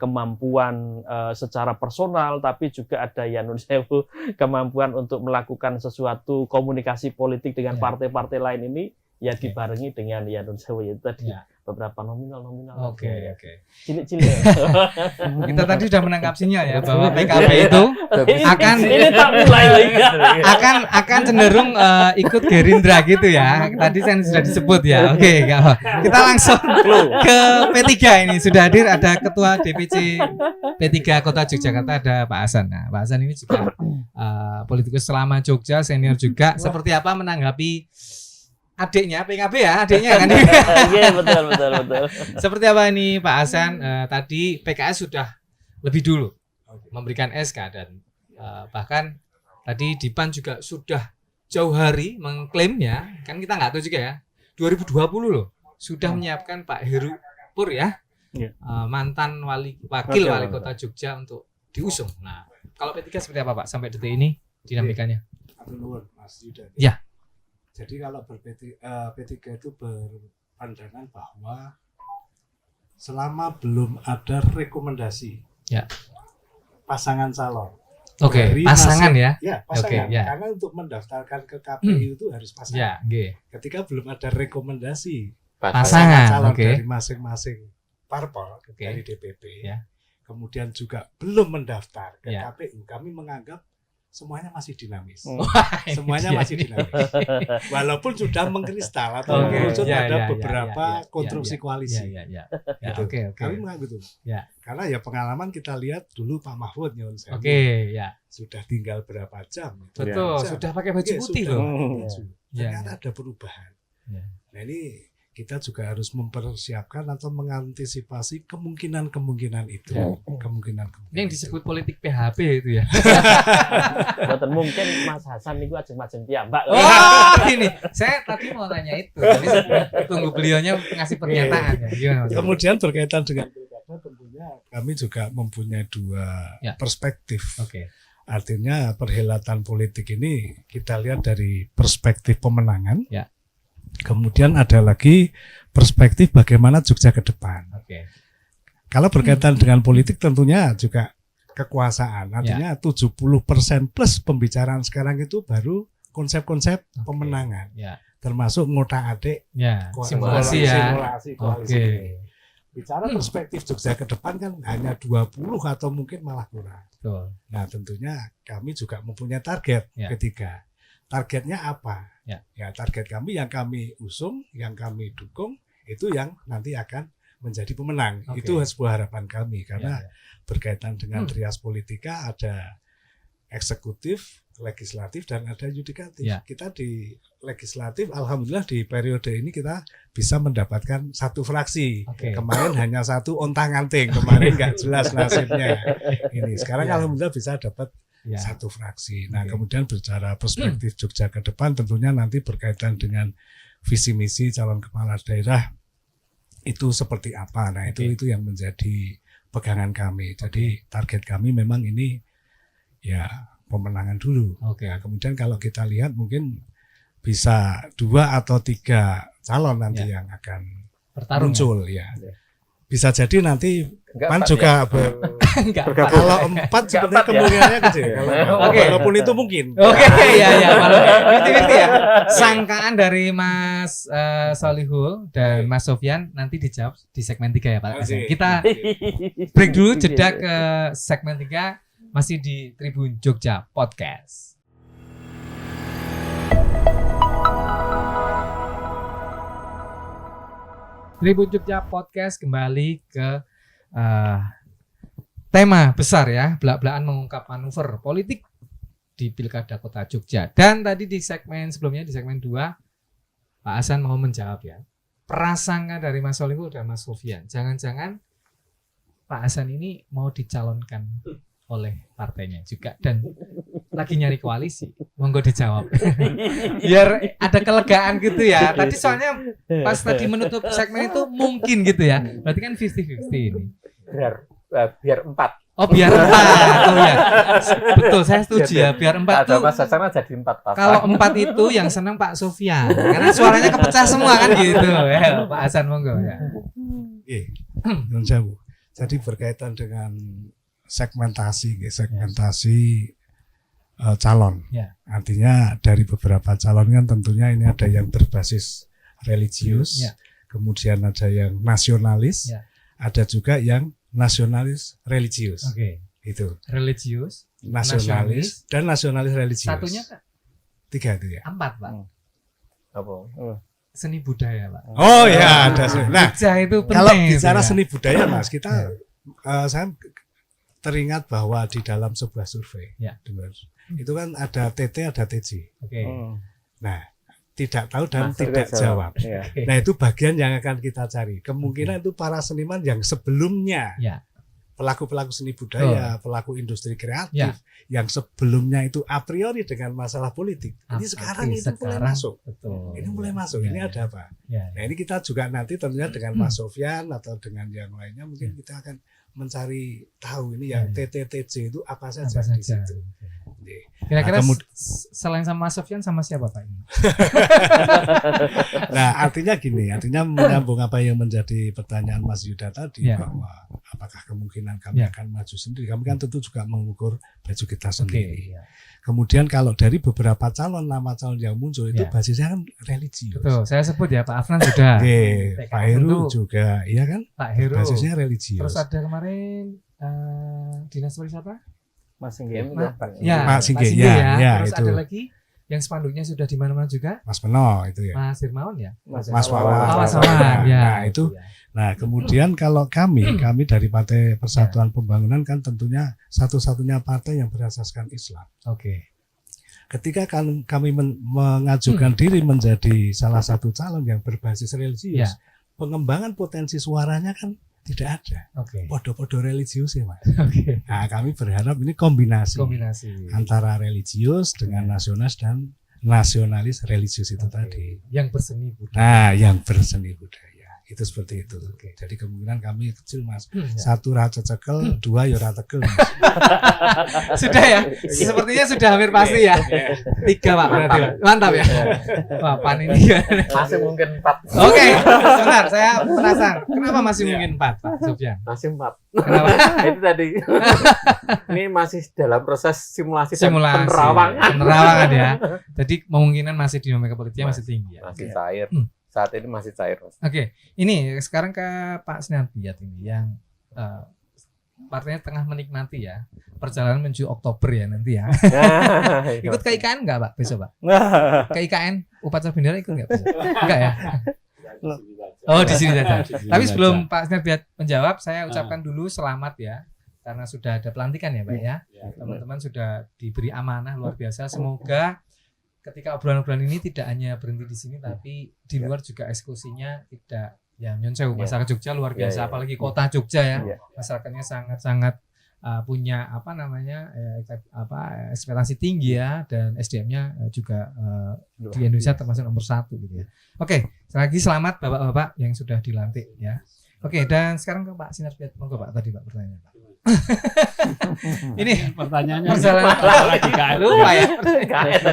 kemampuan secara personal, tapi juga ada ya nun sewu kemampuan untuk melakukan sesuatu komunikasi politik dengan partai-partai lain ini ya dibarengi dengan ya nun sewu itu tadi beberapa nominal. Cilik-cilik. Kita tadi sudah menangkap sinyal ya bahwa PKB itu akan ini tak mulai lagi. akan cenderung ikut Gerindra gitu ya. Tadi saya sudah disebut ya. Oke, kita langsung ke P3 ini. Sudah hadir ada Ketua DPC P3 Kota Yogyakarta, ada Pak Hasan. Nah, Pak Hasan ini juga politikus selama Jogja, senior juga. Seperti apa menanggapi adiknya PKB ya, adiknya kan? Iya, betul. Seperti apa ini Pak Hasan? Tadi PKS sudah lebih dulu memberikan SK dan bahkan tadi di PAN juga sudah jauh hari mengklaim ya, kan kita nggak tahu juga ya, 2020 loh sudah menyiapkan Pak Heru Pur ya, mantan wakil wali kota Jogja untuk diusung. Nah, kalau P3 seperti apa Pak sampai detik ini dinamikanya? Mas Yuda. Ya. Jadi kalau P3 itu berpandangan bahwa selama belum ada rekomendasi pasangan calon. Pasangan ya? Ya, pasangan. Karena untuk mendaftarkan ke KPU itu harus pasangan. Ketika belum ada rekomendasi pasangan calon dari masing-masing parpol, dari DPP, kemudian juga belum mendaftar ke KPU, kami menganggap semuanya masih dinamis. Semuanya masih dinamis. Walaupun sudah mengkristal atau mengerucut pada beberapa konstruksi koalisi. Kami menganggap itu. Karena ya pengalaman kita lihat dulu Pak Mahfud sudah tinggal berapa jam. Betul, sudah pakai baju putih loh. Ternyata ada perubahan. Nah ini kita juga harus mempersiapkan atau mengantisipasi kemungkinan itu. Kemungkinan. Ini yang disebut politik PHP itu ya. Betul, mungkin Mas Hasan itu ajeng-ajeng piyambak. Ini saya tadi mau tanya itu. Tunggu beliaunya ngasih pernyataan. Kemudian berkaitan dengan pilkada tentunya kami juga mempunyai dua perspektif. Artinya perhelatan politik ini kita lihat dari perspektif pemenangan. Kemudian ada lagi perspektif bagaimana Jogja ke depan. Kalau berkaitan dengan politik tentunya juga kekuasaan. Artinya 70% plus pembicaraan sekarang itu baru konsep-konsep pemenangan. Termasuk ngotak-atik simulasi koalisi. Bicara perspektif Jogja ke depan kan hanya 20 atau mungkin malah kurang. Nah tentunya kami juga mempunyai target ketiga. Targetnya apa? Ya target kami yang kami usung, yang kami dukung itu yang nanti akan menjadi pemenang. Itu sebuah harapan kami karena berkaitan dengan trias politika ada eksekutif, legislatif dan ada yudikatif. Kita di legislatif alhamdulillah di periode ini kita bisa mendapatkan satu fraksi. Kemarin hanya satu ontang-anting, kemarin nggak jelas nasibnya. Ini sekarang alhamdulillah bisa dapat satu fraksi. Nah, kemudian bicara perspektif Jogja ke depan tentunya nanti berkaitan dengan visi misi calon kepala daerah itu seperti apa. Nah, itu yang menjadi pegangan kami. Jadi target kami memang ini ya pemenangan dulu. Nah, kemudian kalau kita lihat mungkin bisa 2 atau 3 calon nanti yang akan muncul ya. bisa jadi nanti PAN juga kalau 4 sebenarnya kemungkinannya kecil. Walaupun itu mungkin. Ya. Malah ya. Sangkaan dari Mas Solihul dan Mas Sofyan nanti dijawab di segmen 3 ya Pak. Kita break dulu, jeda ke segmen 3 masih di Tribun Jogja Podcast. Tribun Jogja Podcast kembali ke tema besar ya, belak-belakan mengungkap manuver politik di Pilkada Kota Jogja. Dan tadi di segmen sebelumnya, di segmen 2, Pak Hasan mau menjawab ya, prasangka dari Mas Solihul dan Mas Sofyan. Jangan-jangan Pak Hasan ini mau dicalonkan oleh partainya juga dan lagi nyari koalisi. Monggo dijawab. Biar ada kelegaan gitu ya. Tadi soalnya pas tadi menutup segmen itu mungkin gitu ya. Berarti kan 50-50 ini. Biar 4. Oh, biar 4. Oh ya. Betul, saya setuju ya. Biar 4 tuh. Mas Hasan jadi 4 pasang. Kalau 4 itu yang senang Pak Sofyan. Karena suaranya kepecah semua kan gitu. Ya, Pak Hasan monggo ya. Jadi berkaitan dengan segmentasi calon. Ya. Artinya dari beberapa calon kan tentunya ini ada yang berbasis religius, ya. Kemudian ada yang nasionalis, ya. Ada juga yang nasionalis religius. Itu. Religius, nasionalis dan nasionalis religius. Satunya Kak? 3 itu ya. 4 Pak. Apa? Seni budaya Pak. Oh ya, ada seni. Nah, itu penting, kalau bicara ya. seni budaya Mas, kita saya teringat bahwa di dalam sebuah survei, itu kan ada TT, ada TJ. Nah, tidak tahu dan tidak jawab. Nah, itu bagian yang akan kita cari. Kemungkinan itu para seniman yang sebelumnya, pelaku-pelaku seni budaya, pelaku industri kreatif, yang sebelumnya itu a priori dengan masalah politik. Ini sekarang itu mulai masuk. Ini mulai masuk. Ini ada apa? Nah, ini kita juga nanti tentunya dengan Mas Sofyan atau dengan yang lainnya mungkin kita akan mencari tahu ini yang TTTJ itu apa saja di situ. Kira-kira selain sama Mas Sofyan sama siapa Pak ini? Nah, artinya gini, menyambung apa yang menjadi pertanyaan Mas Yuda tadi, bahwa apakah kemungkinan kami akan maju sendiri. Kami kan tentu juga mengukur baju kita sendiri. Kemudian kalau dari beberapa nama calon yang muncul itu basisnya kan religius. Betul, saya sebut ya Pak Afnan sudah. Pak Heru juga, iya kan? Pak Heru. Basisnya religius. Terus ada kemarin Dinas Pariwisata? Mas Singge. Pak Singge, Terus itu. ada lagi yang spanduknya sudah di mana-mana juga? Mas Peno itu ya. Mas Hirmawan ya? Mas Wawan. Mas Wawan. Nah, itu. Nah, kemudian kalau kami dari Partai Persatuan Pembangunan kan tentunya satu-satunya partai yang berasaskan Islam. Ketika kami mengajukan diri menjadi salah satu calon yang berbasis religius, pengembangan potensi suaranya kan tidak ada. Podo-podo religius ya Mas. Nah, kami berharap ini kombinasi. Antara religius dengan nasionalis dan nasionalis religius itu tadi. Yang berseni budaya. Nah, yang berseni budaya. Itu seperti itu. Jadi kemungkinan kami kecil Mas. 1 rata cekel, 2 ya rata tekel. Sudah ya. Sepertinya sudah hampir pasti ya. 3 Pak berarti. Mantap ya. Wah, PAN ini masih mungkin 4. Sebentar, saya penasaran. Kenapa masih mungkin 4 Pak Sofyan? Masih 4. Kenapa? Itu tadi. Ini masih dalam proses simulasi. Penerawangan ya. Jadi kemungkinan masih dinamika politiknya masih tinggi ya. Masih cair. Saat ini masih cair. Ini sekarang ke Pak Sinarbiat ini yang partainya tengah menikmati ya perjalanan menuju Oktober ya nanti ya. Ikut ke IKN nggak Pak besok Pak? Ke IKN upacara bendera ikut nggak? Enggak ya? Oh di sini saja. Tapi sebelum Pak Sinarbiat menjawab, saya ucapkan dulu selamat ya karena sudah ada pelantikan ya Pak ya. Teman-teman sudah diberi amanah luar biasa. Semoga ketika obrolan-obrolan ini tidak hanya berhenti di sini, tapi di luar juga eksekusinya tidak nyonsewu. Masyarakat Jogja luar biasa, apalagi kota Jogja ya, masyarakatnya sangat-sangat punya ekspektasi tinggi ya, dan SDM-nya juga di Indonesia termasuk nomor 1 gitu ya. Sekali lagi selamat bapak-bapak yang sudah dilantik ya. Dan sekarang ke Pak Sinarbiat, monggo Pak tadi Pak pertanyaan Pak. Ini pertanyaannya lupa ya.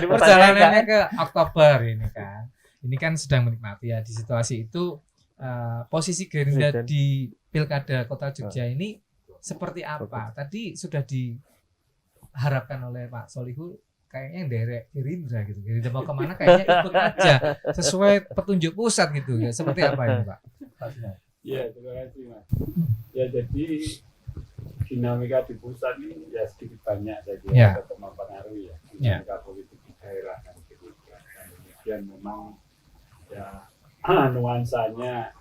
Perjalanannya ke Oktober ini kan. Ini kan sedang menikmati ya di situasi itu posisi Gerindra di Pilkada Kota Jogja ini seperti apa? Tadi sudah diharapkan oleh Pak Solihul kayaknya yang dari Gerindra gitu. Gerindra mau kemana kayaknya ikut aja sesuai petunjuk pusat gitu ya. Seperti apa ini Pak? Ya, terima kasih Mas. Ya jadi dinamika di pusat ini ya sedikit banyak saya kira tetap mempengaruhi ya dinamika politik di daerah kan gitu. Dan kemudian memang ya nuansanya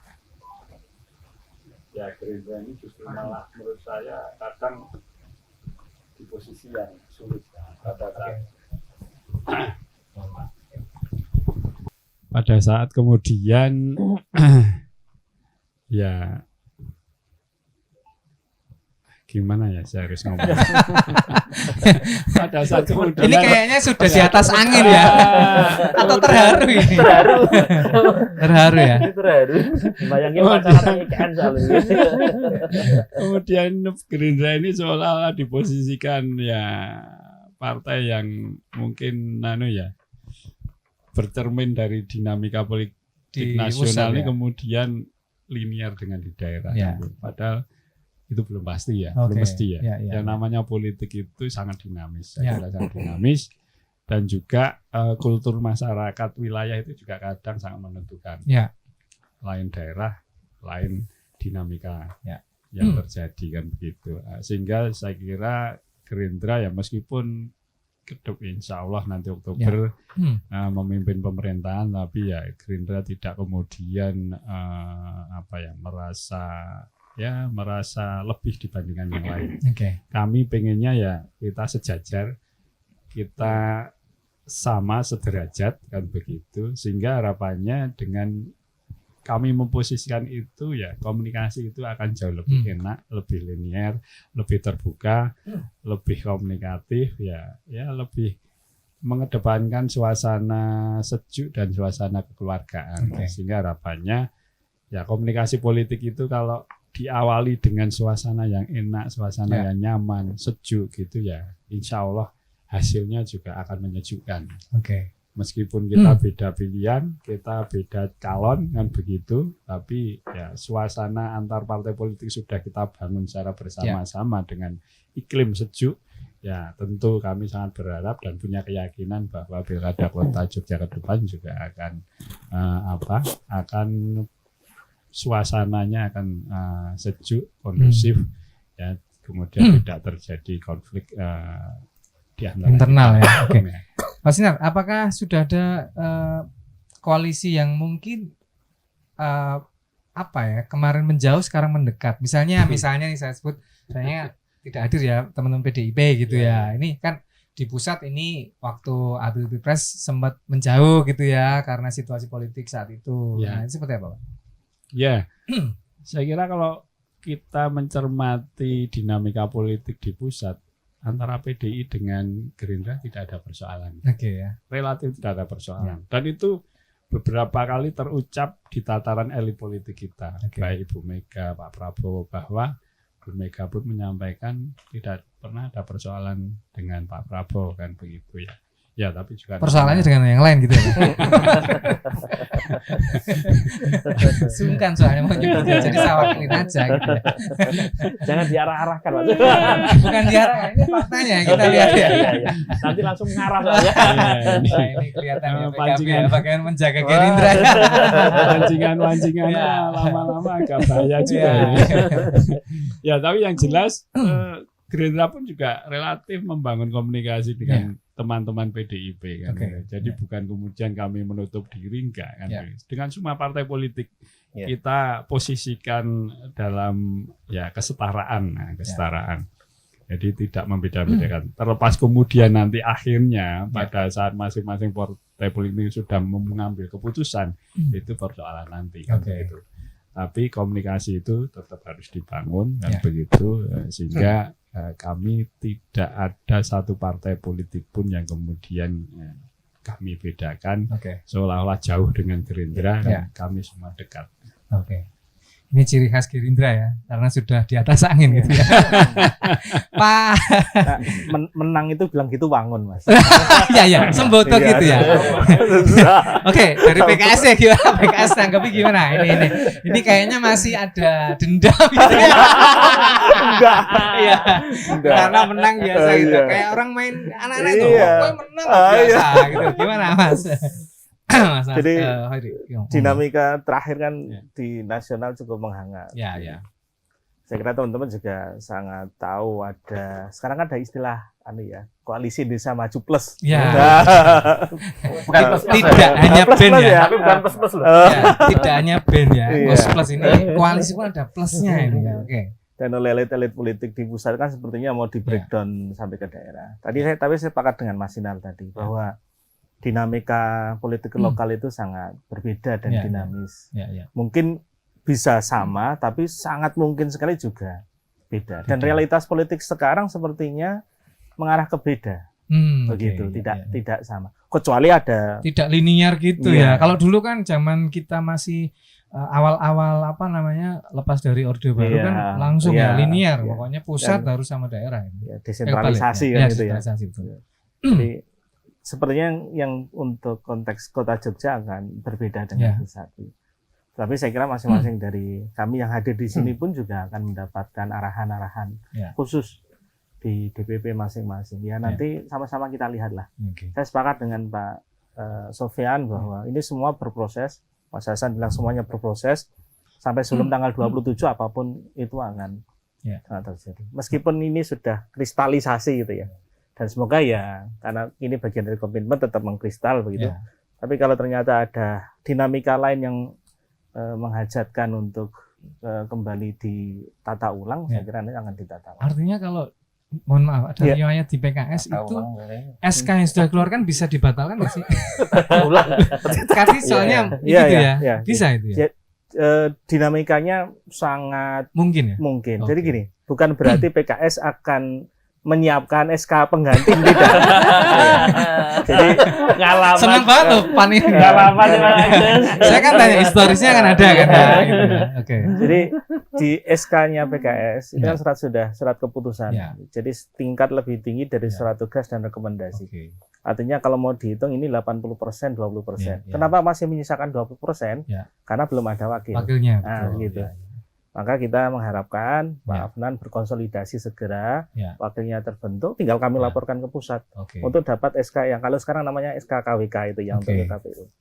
ya Gerindra ini justru malah menurut saya kadang di posisi yang sulit pada saat kemudian ya gimana ya saya harus ngomong. Pada saat kemudian ini kayaknya sudah di atas angin ya atau terharu ini. Terharu ya. Terharu. Bayangin pacaran ikan soalnya. Kemudian Gerindra ini seolah-olah diposisikan ya partai yang mungkin bercermin dari dinamika politik di nasional ini kemudian linear dengan di daerah. Padahal itu belum pasti ya, belum mesti ya. Yang namanya politik itu sangat dinamis, sangat dinamis, dan juga kultur masyarakat wilayah itu juga kadang sangat menentukan. Lain daerah, lain dinamika yang terjadi kan begitu. Sehingga saya kira Gerindra ya meskipun insya Allah nanti Oktober memimpin pemerintahan, tapi ya Gerindra tidak kemudian merasa lebih dibandingkan yang lain. Kami pengennya ya kita sejajar, kita sama sederajat kan begitu, sehingga harapannya dengan kami memposisikan itu ya komunikasi itu akan jauh lebih enak, lebih linear, lebih terbuka, lebih komunikatif ya lebih mengedepankan suasana sejuk dan suasana kekeluargaan. Sehingga harapannya ya komunikasi politik itu kalau diawali dengan suasana yang enak, suasana yang nyaman, sejuk gitu ya, insya Allah hasilnya juga akan menyejukkan. Meskipun kita beda pilihan, kita beda calon kan begitu, tapi ya suasana antar partai politik sudah kita bangun secara bersama-sama dengan iklim sejuk. Ya tentu kami sangat berharap dan punya keyakinan bahwa Pilkada Kota Jogja ke depan juga akan suasananya akan sejuk, kondusif, ya kemudian tidak terjadi konflik di antara internal ya. Mas Sinar, apakah sudah ada koalisi yang mungkin kemarin menjauh sekarang mendekat? Misalnya nih saya sebut, saya tidak hadir ya teman-teman PDIP gitu ya. Ini kan di pusat ini waktu Abil Pilpres sempat menjauh gitu ya karena situasi politik saat itu. Nah, ini seperti apa Pak? Ya, saya kira kalau kita mencermati dinamika politik di pusat antara PDI dengan Gerindra tidak ada persoalan. Relatif tidak ada persoalan. Dan itu beberapa kali terucap di tataran elit politik kita, baik Ibu Mega, Pak Prabowo, bahwa Bu Mega pun menyampaikan tidak pernah ada persoalan dengan Pak Prabowo kan begitu ya. Ya, tapi juga persoalannya dengan yang lain gitu ya. Sungkan soalnya mau nyebutnya, jadi sawakin aja gitu ya. Jangan diarah-arahkan Mas. Bukan diarahkan, ini faktanya kita lihat ya. Nanti langsung ngarah soalnya. Nah, ini kelihatan ya PKB ya, bagian menjaga Gerindra. Pancingan-pancingannya lama-lama agak bahaya juga. Ya, tapi yang jelas Gerindra pun juga relatif membangun komunikasi dengan teman-teman PDIP kan. Jadi bukan kemudian kami menutup diri enggak kan. Dengan semua partai politik kita posisikan dalam kesetaraan. Jadi tidak membeda-bedakan. Terlepas kemudian nanti akhirnya pada saat masing-masing partai politik sudah mengambil keputusan, itu persoalan nanti kan begitu. Tapi komunikasi itu tetap harus dibangun kan begitu, sehingga kami tidak ada satu partai politik pun yang kemudian kami bedakan seolah-olah jauh dengan Gerindra, dan kami semua dekat. Ini ciri khas Gerindra ya, karena sudah di atas angin gitu ya. Pak. Nah, menang itu bilang gitu wangun, Mas. Iya ya, semboto gitu ya. Oke, dari PKS ya gimana? PKS tanggapi gimana? Ini kayaknya masih ada dendam gitu ya. Enggak. Iya. Karena menang biasa gitu. Kayak orang main anak-anak itu, pokoknya menang biasa gitu. Gimana, Mas? Jadi dinamika terakhir kan di nasional cukup menghangat. Ya. Saya kira teman-teman juga sangat tahu sekarang kan ada istilah koalisi Indonesia Maju Plus. Ya. Bukan tidak hanya band ya. Tapi bukan plus loh. Tidak hanya band ya. Plus ini koalisi pun ada plusnya ini. Oke. Dan oleh elit-elit politik di pusat kan sepertinya mau di breakdown sampai ke daerah. Tapi saya sepakat dengan Mas Sinar tadi bahwa dinamika politik lokal itu sangat berbeda dan dinamis. Mungkin bisa sama, tapi sangat mungkin sekali juga beda. Dan realitas politik sekarang sepertinya mengarah ke beda. Begitu, tidak sama. Kecuali ada tidak linear gitu ya. Kalau dulu kan zaman kita masih awal-awal lepas dari Orde Baru kan langsung linear. Pokoknya pusat harus sama daerah. Desentralisasi kan gitu ya. Jadi sepertinya yang untuk konteks Kota Jogja akan berbeda dengan pusat. Tapi saya kira masing-masing dari kami yang hadir di sini pun juga akan mendapatkan arahan-arahan khusus di DPP masing-masing. Ya nanti sama-sama kita lihatlah. Saya sepakat dengan Pak Sofyan bahwa ini semua berproses. Mas Hasan bilang semuanya berproses sampai sebelum tanggal 27 apapun itu akan terjadi. Meskipun ini sudah kristalisasi gitu ya. Dan semoga ya karena ini bagian dari komitmen tetap mengkristal begitu. Tapi kalau ternyata ada dinamika lain yang menghajatkan untuk kembali ditata ulang, saya kira ini akan ditata ulang. Artinya kalau mohon maaf ada riwayat di PKS itu SK yang sudah keluarkan bisa dibatalkan nggak sih? Karena soalnya bisa itu ya. Dinamikanya sangat mungkin. Jadi gini, bukan berarti PKS akan menyiapkan SK pengganti tidak. Jadi ngalaman. Senang banget loh pan ini. Ngalaman. Saya kan tanya historisnya kan ada kan. Gitu. Oke. Jadi di SK-nya PKS itu kan surat keputusan. Jadi tingkat lebih tinggi dari surat tugas dan rekomendasi. Artinya kalau mau dihitung ini 80%, 20%. Kenapa masih menyisakan 20%? Karena belum ada wakilnya. Gitu. Maka kita mengharapkan Pak Afnan berkonsolidasi segera, wakilnya terbentuk, tinggal kami laporkan ke pusat untuk dapat SK yang kalau sekarang namanya SK KWK itu yang untuk KPU.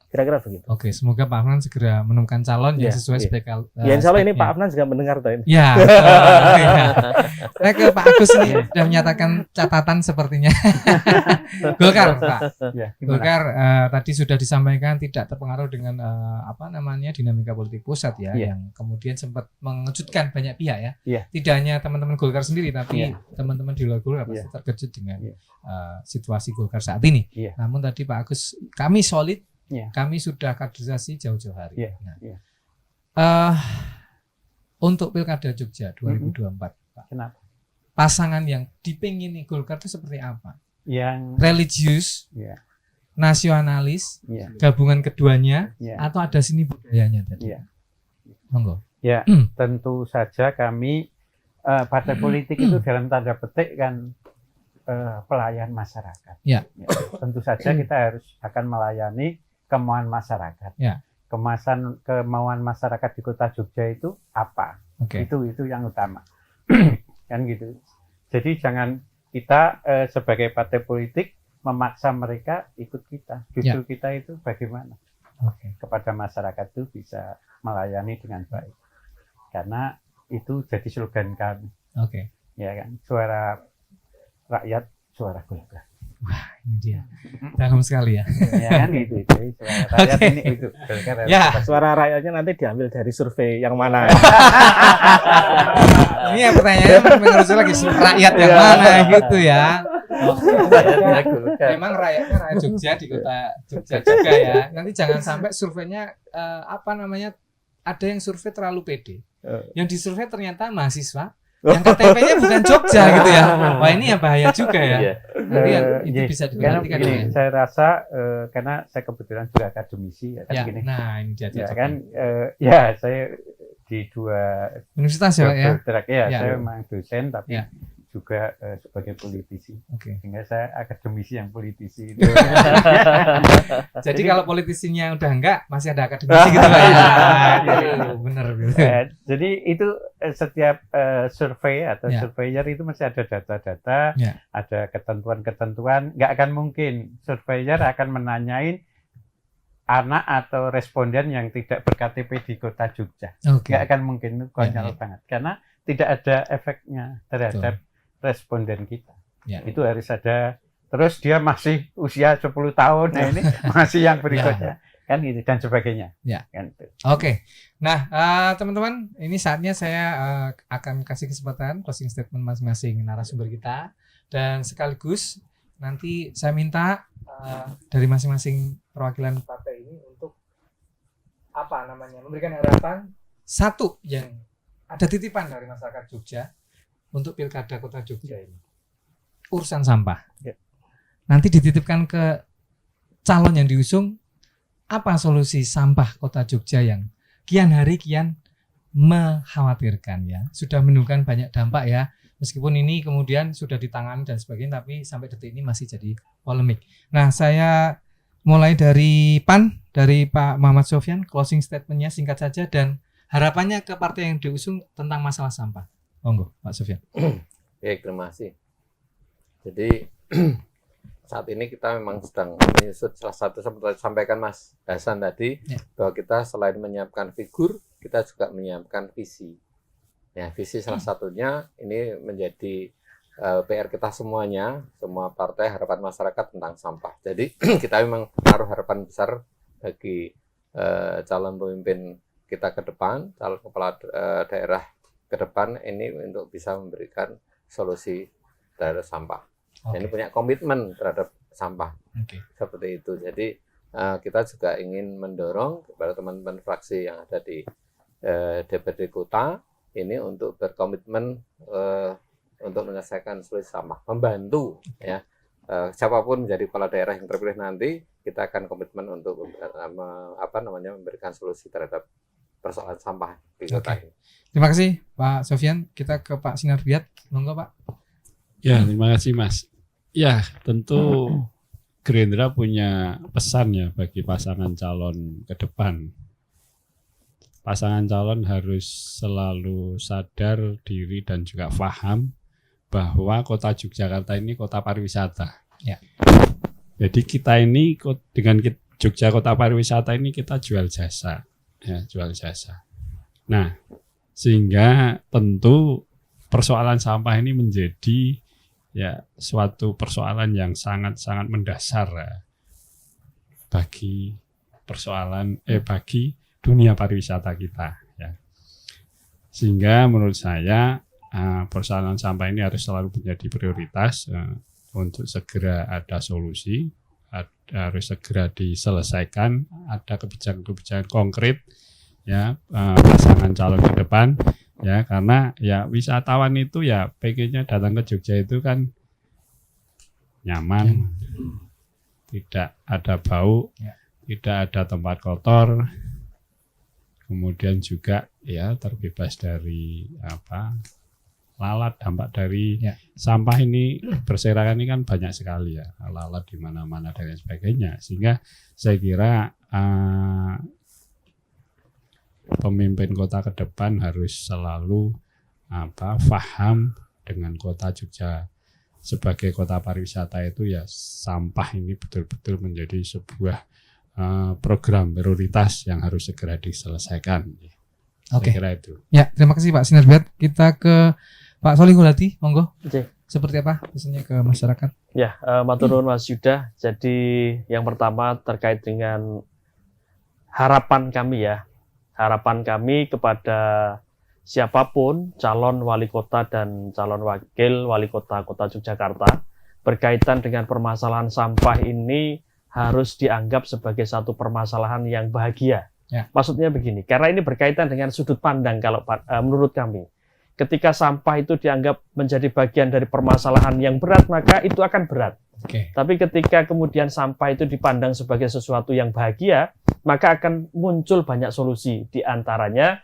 Kira-kira begitu. Oke, semoga Pak Afnan segera menemukan calon yang sesuai spekal. Insya Allah ini Pak Afnan juga mendengar tuh ini. Ya. Saya ke Pak Agus ini sudah menyatakan catatan sepertinya. Golkar, Pak. Golkar tadi sudah disampaikan tidak terpengaruh dengan dinamika politik pusat yang kemudian sempat mengejutkan banyak pihak ya. Tidak hanya teman-teman Golkar sendiri, tapi teman-teman di luar Golkar pasti terkejut dengan situasi Golkar saat ini. Namun tadi Pak Agus, kami solid. Kami sudah kaderisasi jauh-jauh hari. Untuk Pilkada Jogja 2024, Pak. Kenapa? Pasangan yang dipingini Golkar itu seperti apa? Yang religius, nasionalis, gabungan keduanya, atau ada seni budayanya tadi? Monggo. Ya, tentu saja kami partai politik itu dalam tanda petik kan pelayan masyarakat. Tentu saja kita akan melayani kemauan masyarakat. Kemauan masyarakat di Kota Jogja itu apa? Itu yang utama. Kan gitu. Jadi jangan kita sebagai partai politik memaksa mereka ikut kita. Justru kita itu bagaimana kepada masyarakat itu bisa melayani dengan baik. Karena itu jadi slogan kami. Ya kan, suara rakyat, suara Golkar. Wah, ini dia. Dalam sekali ya. Ya kan gitu. Suara rakyat ini itu. Suara rakyatnya nanti diambil dari survei yang mana? Ini ya pertanyaannya menurut saya lagi rakyat yang mana gitu ya. Memang rakyatnya rakyat Jogja di Kota Jogja juga ya. Nanti jangan sampai surveinya ada yang survei terlalu pede. Yang disurvei ternyata mahasiswa. Yang KTP-nya bukan Jogja gitu ya. Wah ini ya bahaya juga ya. Nanti itu bisa diperhatikan. Saya rasa karena saya kebetulan juga akademisi ya kan gini. Nah ini dia ya kan. Saya di dua universitas ya, Pak ya? track. Ya, saya memang dosen tapi juga sebagai politisi. Sehingga saya akademisi yang politisi. Jadi kalau politisinya udah enggak, masih ada akademisi gitu Pak ya. Benar. Jadi itu setiap survei atau surveyor itu masih ada data-data, ada ketentuan-ketentuan. Nggak akan mungkin surveyor akan menanyain anak atau responden yang tidak berKTP di Kota Jogja. Nggak akan mungkin, itu konyol banget. Karena tidak ada efeknya terhadap responden kita. Itu harus ada. Terus dia masih usia 10 tahun, nah ini masih yang berikutnya. Kan gitu, dan sebagainya. Kan gitu. Nah, teman-teman, ini saatnya saya akan kasih kesempatan closing statement masing-masing narasumber kita. Dan sekaligus nanti saya minta dari masing-masing perwakilan partai ini untuk memberikan harapan satu yang ada titipan dari masyarakat Jogja untuk Pilkada Kota Jogja ini, urusan sampah. Nanti dititipkan ke calon yang diusung, apa solusi sampah Kota Jogja yang kian hari kian mengkhawatirkan ya, sudah menimbulkan banyak dampak ya. Meskipun ini kemudian sudah ditangani dan sebagainya, tapi sampai detik ini masih jadi polemik. Nah, saya mulai dari PAN, dari Pak Muhammad Sofyan, closing statement-nya singkat saja dan harapannya ke partai yang diusung tentang masalah sampah. Monggo, Pak Sofyan. Baik, terima kasih. Jadi saat ini kita memang sedang menyusut salah satu seperti sampaikan Mas Hasan tadi, bahwa kita selain menyiapkan figur, kita juga menyiapkan visi. Ya, visi salah satunya ini menjadi PR kita semuanya, semua partai, harapan masyarakat tentang sampah. Jadi kita memang menaruh harapan besar bagi calon pemimpin kita ke depan, calon kepala daerah ke depan ini untuk bisa memberikan solusi terhadap sampah. Ini punya komitmen terhadap sampah. Seperti itu. Jadi kita juga ingin mendorong kepada teman-teman fraksi yang ada di DPRD Kota ini untuk berkomitmen untuk menyelesaikan solusi sampah, membantu ya siapapun menjadi kepala daerah yang terpilih nanti, kita akan komitmen untuk memberikan solusi terhadap persoalan sampah di kota ini. Terima kasih Pak Sofyan. Kita ke Pak Sinarbiat, monggo Pak. Ya, terima kasih Mas. Ya, tentu Gerindra punya pesan ya bagi pasangan calon ke depan. Pasangan calon harus selalu sadar diri dan juga paham bahwa kota Yogyakarta ini kota pariwisata. Jadi kita ini dengan Jogja kota pariwisata ini kita jual jasa. Ya, jual jasa. Nah, sehingga tentu persoalan sampah ini menjadi ya suatu persoalan yang sangat-sangat mendasar ya, bagi bagi dunia pariwisata kita ya. Sehingga menurut saya persoalan sampah ini harus selalu menjadi prioritas untuk segera ada solusi, harus segera diselesaikan, ada kebijakan-kebijakan konkret ya pasangan calon ke depan ya, karena ya wisatawan itu ya pengennya datang ke Jogja itu kan nyaman, tidak ada bau, tidak ada tempat kotor, kemudian juga ya terbebas dari lalat, dampak dari sampah ini berserakan ini kan banyak sekali ya, lalat di mana-mana dan sebagainya. Sehingga saya kira pemimpin kota ke depan harus selalu paham dengan kota Jogja sebagai kota pariwisata itu ya, sampah ini betul-betul menjadi sebuah program prioritas yang harus segera diselesaikan. Saya kira itu. Ya, terima kasih Pak Sinarbiat. Kita ke Pak Solihulati, monggo. Seperti apa pesannya ke masyarakat? Ya, matur nuwun Mas Yuda. Jadi yang pertama terkait dengan harapan kami ya. Harapan kami kepada siapapun calon wali kota dan calon wakil wali kota Kota Yogyakarta berkaitan dengan permasalahan sampah ini harus dianggap sebagai satu permasalahan yang bahagia. Maksudnya begini, karena ini berkaitan dengan sudut pandang kalau menurut kami. Ketika sampah itu dianggap menjadi bagian dari permasalahan yang berat, maka itu akan berat. Tapi ketika kemudian sampah itu dipandang sebagai sesuatu yang bahagia, maka akan muncul banyak solusi. Di antaranya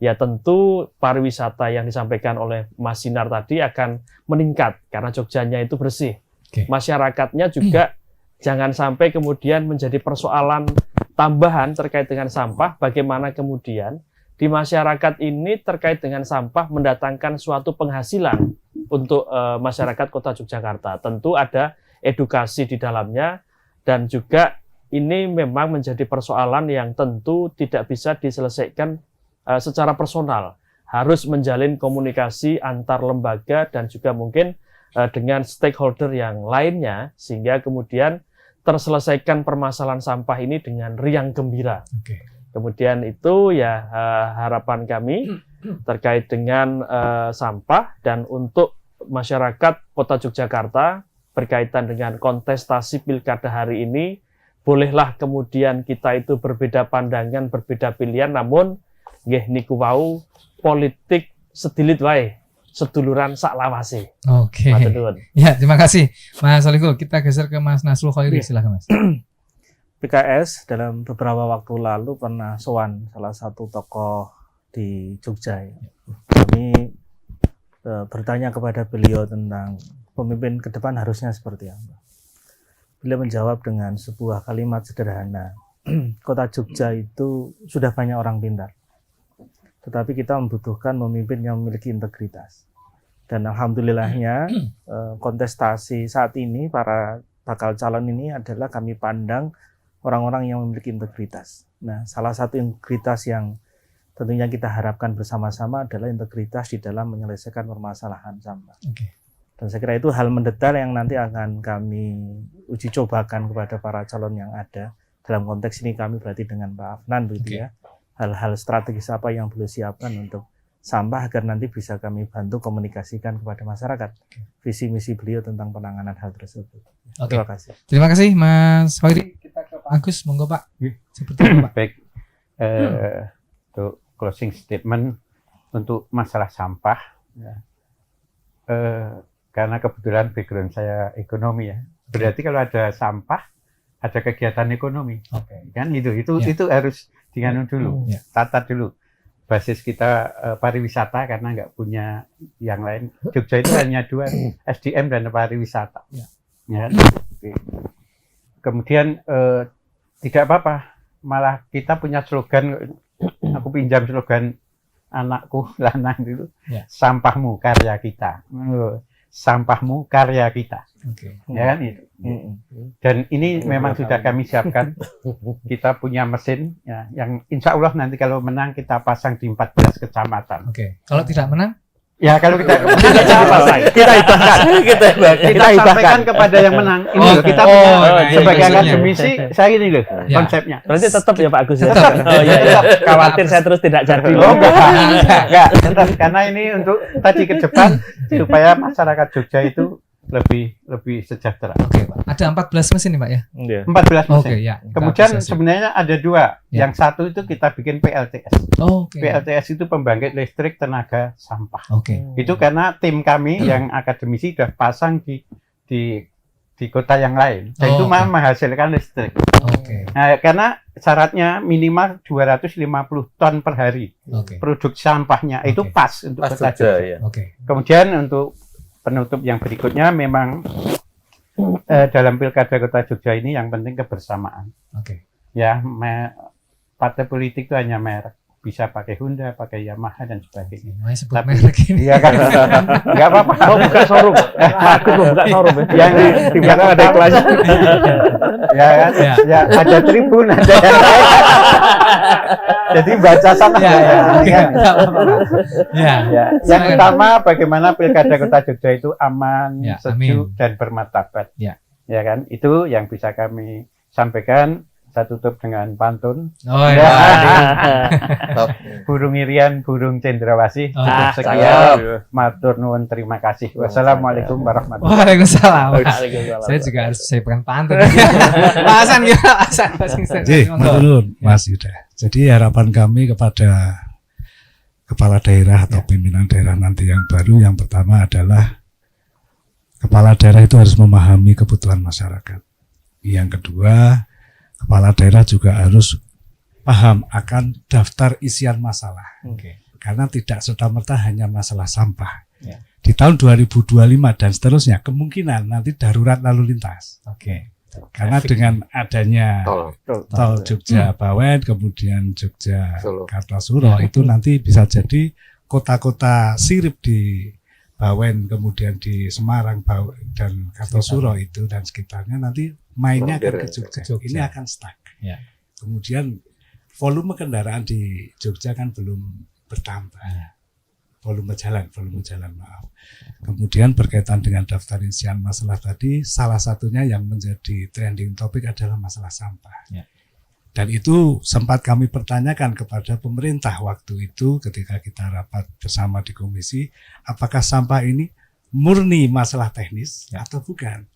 ya tentu pariwisata yang disampaikan oleh Mas Sinar tadi akan meningkat karena Jogjanya itu bersih. Masyarakatnya juga jangan sampai kemudian menjadi persoalan tambahan terkait dengan sampah, bagaimana kemudian di masyarakat ini terkait dengan sampah mendatangkan suatu penghasilan untuk masyarakat Kota Yogyakarta. Tentu ada edukasi di dalamnya dan juga ini memang menjadi persoalan yang tentu tidak bisa diselesaikan secara personal. Harus menjalin komunikasi antar lembaga dan juga mungkin dengan stakeholder yang lainnya sehingga kemudian terselesaikan permasalahan sampah ini dengan riang gembira. Kemudian itu ya harapan kami terkait dengan sampah dan untuk masyarakat Kota Yogyakarta berkaitan dengan kontestasi pilkada hari ini, bolehlah kemudian kita itu berbeda pandangan, berbeda pilihan, namun nggih niku wau politik sedilit wae, seduluran sak lawase. Oke. Ya, terima kasih Mas Solikul. Kita geser ke Mas Nasrul Khairi, silakan Mas. PKS dalam beberapa waktu lalu pernah sowan salah satu tokoh di Jogja. Kami bertanya kepada beliau tentang pemimpin ke depan harusnya seperti apa. Beliau menjawab dengan sebuah kalimat sederhana. Kota Jogja itu sudah banyak orang pintar. Tetapi kita membutuhkan pemimpin yang memiliki integritas. Dan alhamdulillahnya kontestasi saat ini, para bakal calon ini adalah kami pandang orang-orang yang memiliki integritas. Nah, salah satu integritas yang tentunya kita harapkan bersama-sama adalah integritas di dalam menyelesaikan permasalahan sampah. Dan saya kira itu hal mendetail yang nanti akan kami uji cobakan kepada para calon yang ada. Dalam konteks ini kami berarti dengan Pak Afnan begitu ya. Hal-hal strategis apa yang beliau siapkan untuk sampah agar nanti bisa kami bantu komunikasikan kepada masyarakat visi misi beliau tentang penanganan hal tersebut. Terima kasih. Terima kasih Mas Khairi. Kita ke Pak Agus, monggo Pak. Seperti apa Pak? Baik, untuk closing statement untuk masalah sampah, ya. Karena kebetulan background saya ekonomi ya, berarti kalau ada sampah ada kegiatan ekonomi, kan itu harus diganun dulu, tata dulu. Basis kita pariwisata karena nggak punya yang lain. Jogja itu hanya dua, SDM dan pariwisata. Ya. Kemudian tidak apa-apa, malah kita punya slogan, aku pinjam slogan anakku lanang dulu, sampahmu karya kita. Sampahmu karya kita. Ya kan itu. Dan ini memang sudah kami siapkan. Kita punya mesin ya, yang insya Allah nanti kalau menang kita pasang di 14 kecamatan. Kalau tidak menang? Ya kalau kita sampaikan kepada yang menang. Ini loh, kita punya sebagai akademisi, saya ini loh konsepnya. Berarti tetap ya Pak Agus. Tetap. Khawatir saya terus tidak jadi. Enggak, tetap karena ini untuk tadi ke depan supaya masyarakat Jogja itu lebih sejahtera. Ada 14 mesin nih Pak ya? 14 mesin. Ya. Kemudian sebenarnya ada dua. Yang satu itu kita bikin PLTS. PLTS itu pembangkit listrik tenaga sampah. Itu karena tim kami yang akademisi sudah pasang di kota yang lain. Dan itu menghasilkan listrik. Nah, karena syaratnya minimal 250 ton per hari. Produksi sampahnya itu pas untuk kota Jogja. Kemudian untuk penutup yang berikutnya memang dalam pilkada Kota Jogja ini yang penting kebersamaan. Ya, partai politik itu hanya merek, bisa pakai Honda, pakai Yamaha dan sebagainya. Tapi iya kan, nggak apa-apa. Mau buka showroom, aku mau buka showroom. Yang di belakang ada kelas. Ya kan, ya ada tribun, ada yang lain. Jadi baca sama Yang utama bagaimana pilkada Kota Jogja itu aman, sejuk dan bermartabat. Ya kan, itu yang bisa kami sampaikan. Saya tutup dengan pantun. Burung irian, burung cendrawasih. Cukup sekian. Matur nuwun, terima kasih. Wassalamualaikum warahmatullahi wabarakatuh. Waalaikumsalam. Saya juga harus siapkan pantun. Pak Hasan gimana? Mas Yuda. Jadi harapan kami kepada kepala daerah atau pimpinan daerah nanti yang baru, yang pertama adalah kepala daerah itu harus memahami kebutuhan masyarakat. Yang kedua, kepala daerah juga harus paham akan daftar isian masalah. Karena tidak serta-merta hanya masalah sampah. Di tahun 2025 dan seterusnya kemungkinan nanti darurat lalu lintas. Karena dengan adanya tol Jogja Bawen, kemudian Jogja Kartosuro, itu nanti bisa jadi kota-kota sirip di Bawen, kemudian di Semarang, Bawen, dan Kartosuro itu dan sekitarnya nanti mainnya akan ke Jogja. Ini akan stuck. Kemudian volume kendaraan di Jogja kan belum bertambah. Volume jalan, maaf. Kemudian berkaitan dengan daftar rincian masalah tadi, salah satunya yang menjadi trending topik adalah masalah sampah. Dan itu sempat kami pertanyakan kepada pemerintah waktu itu ketika kita rapat bersama di komisi, apakah sampah ini murni masalah teknis atau bukan?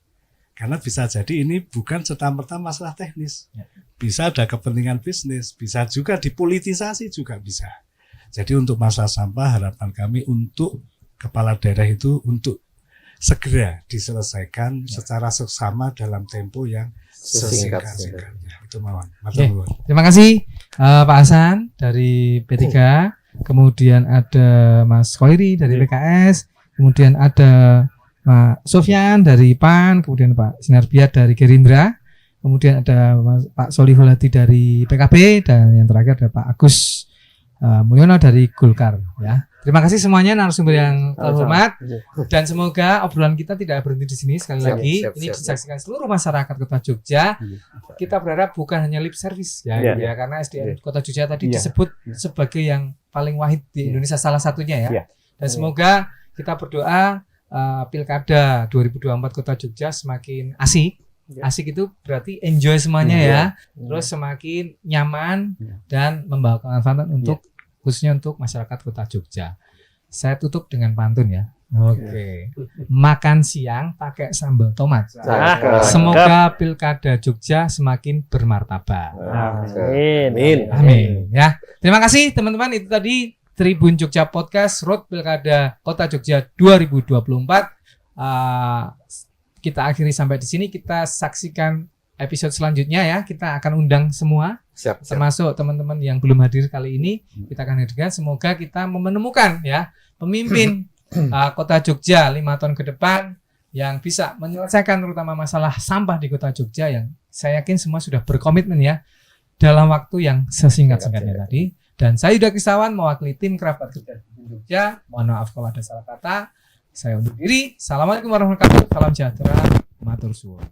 Karena bisa jadi ini bukan serta-merta masalah teknis. Bisa ada kepentingan bisnis, bisa juga dipolitisasi juga bisa. Jadi untuk masalah sampah harapan kami untuk kepala daerah itu untuk segera diselesaikan secara seksama dalam tempo yang sesingkat-singkatnya. Itu Mawon. Terima kasih Pak Hasan dari P3, kemudian ada Mas Khoiri dari PKS, kemudian ada Pak Sofyan dari PAN, kemudian Pak Sinarbiat dari Gerindra, kemudian ada Pak Solihul Hadi dari PKB, dan yang terakhir ada Pak Agus Mulyono dari Golkar. Ya, terima kasih semuanya narasumber yang terhormat, dan semoga obrolan kita tidak berhenti di sini. Sekali lagi, ini disaksikan seluruh masyarakat Kota Jogja. Kita berharap bukan hanya lip service ya, karena SDM Kota Jogja tadi disebut sebagai yang paling wahid di Indonesia, salah satunya ya. Dan semoga kita berdoa Pilkada 2024 Kota Jogja semakin asik. Asik itu berarti enjoy semuanya ya. Terus semakin nyaman dan membawa kemanfaatan untuk khususnya untuk masyarakat Kota Jogja. Saya tutup dengan pantun ya. Makan siang pakai sambal tomat. Semoga Pilkada Jogja semakin bermartabat. Amin. Ya. Terima kasih teman-teman, itu tadi Tribun Jogja Podcast Road Pilkada Kota Jogja 2024. Kita akhiri sampai di sini. Kita saksikan episode selanjutnya ya. Kita akan undang semua, termasuk teman-teman yang belum hadir kali ini. Kita akan hadirkan. Semoga kita menemukan ya pemimpin Kota Jogja 5 tahun ke depan yang bisa menyelesaikan terutama masalah sampah di Kota Jogja, yang saya yakin semua sudah berkomitmen ya dalam waktu yang sesingkat-singkatnya tadi. Dan saya Yuda Kristawan mewakili tim kerabat kerja Jogja. Mohon maaf kalau ada salah kata. Saya undur diri. Assalamualaikum warahmatullahi wabarakatuh. Salam sejahtera. Matur suwun.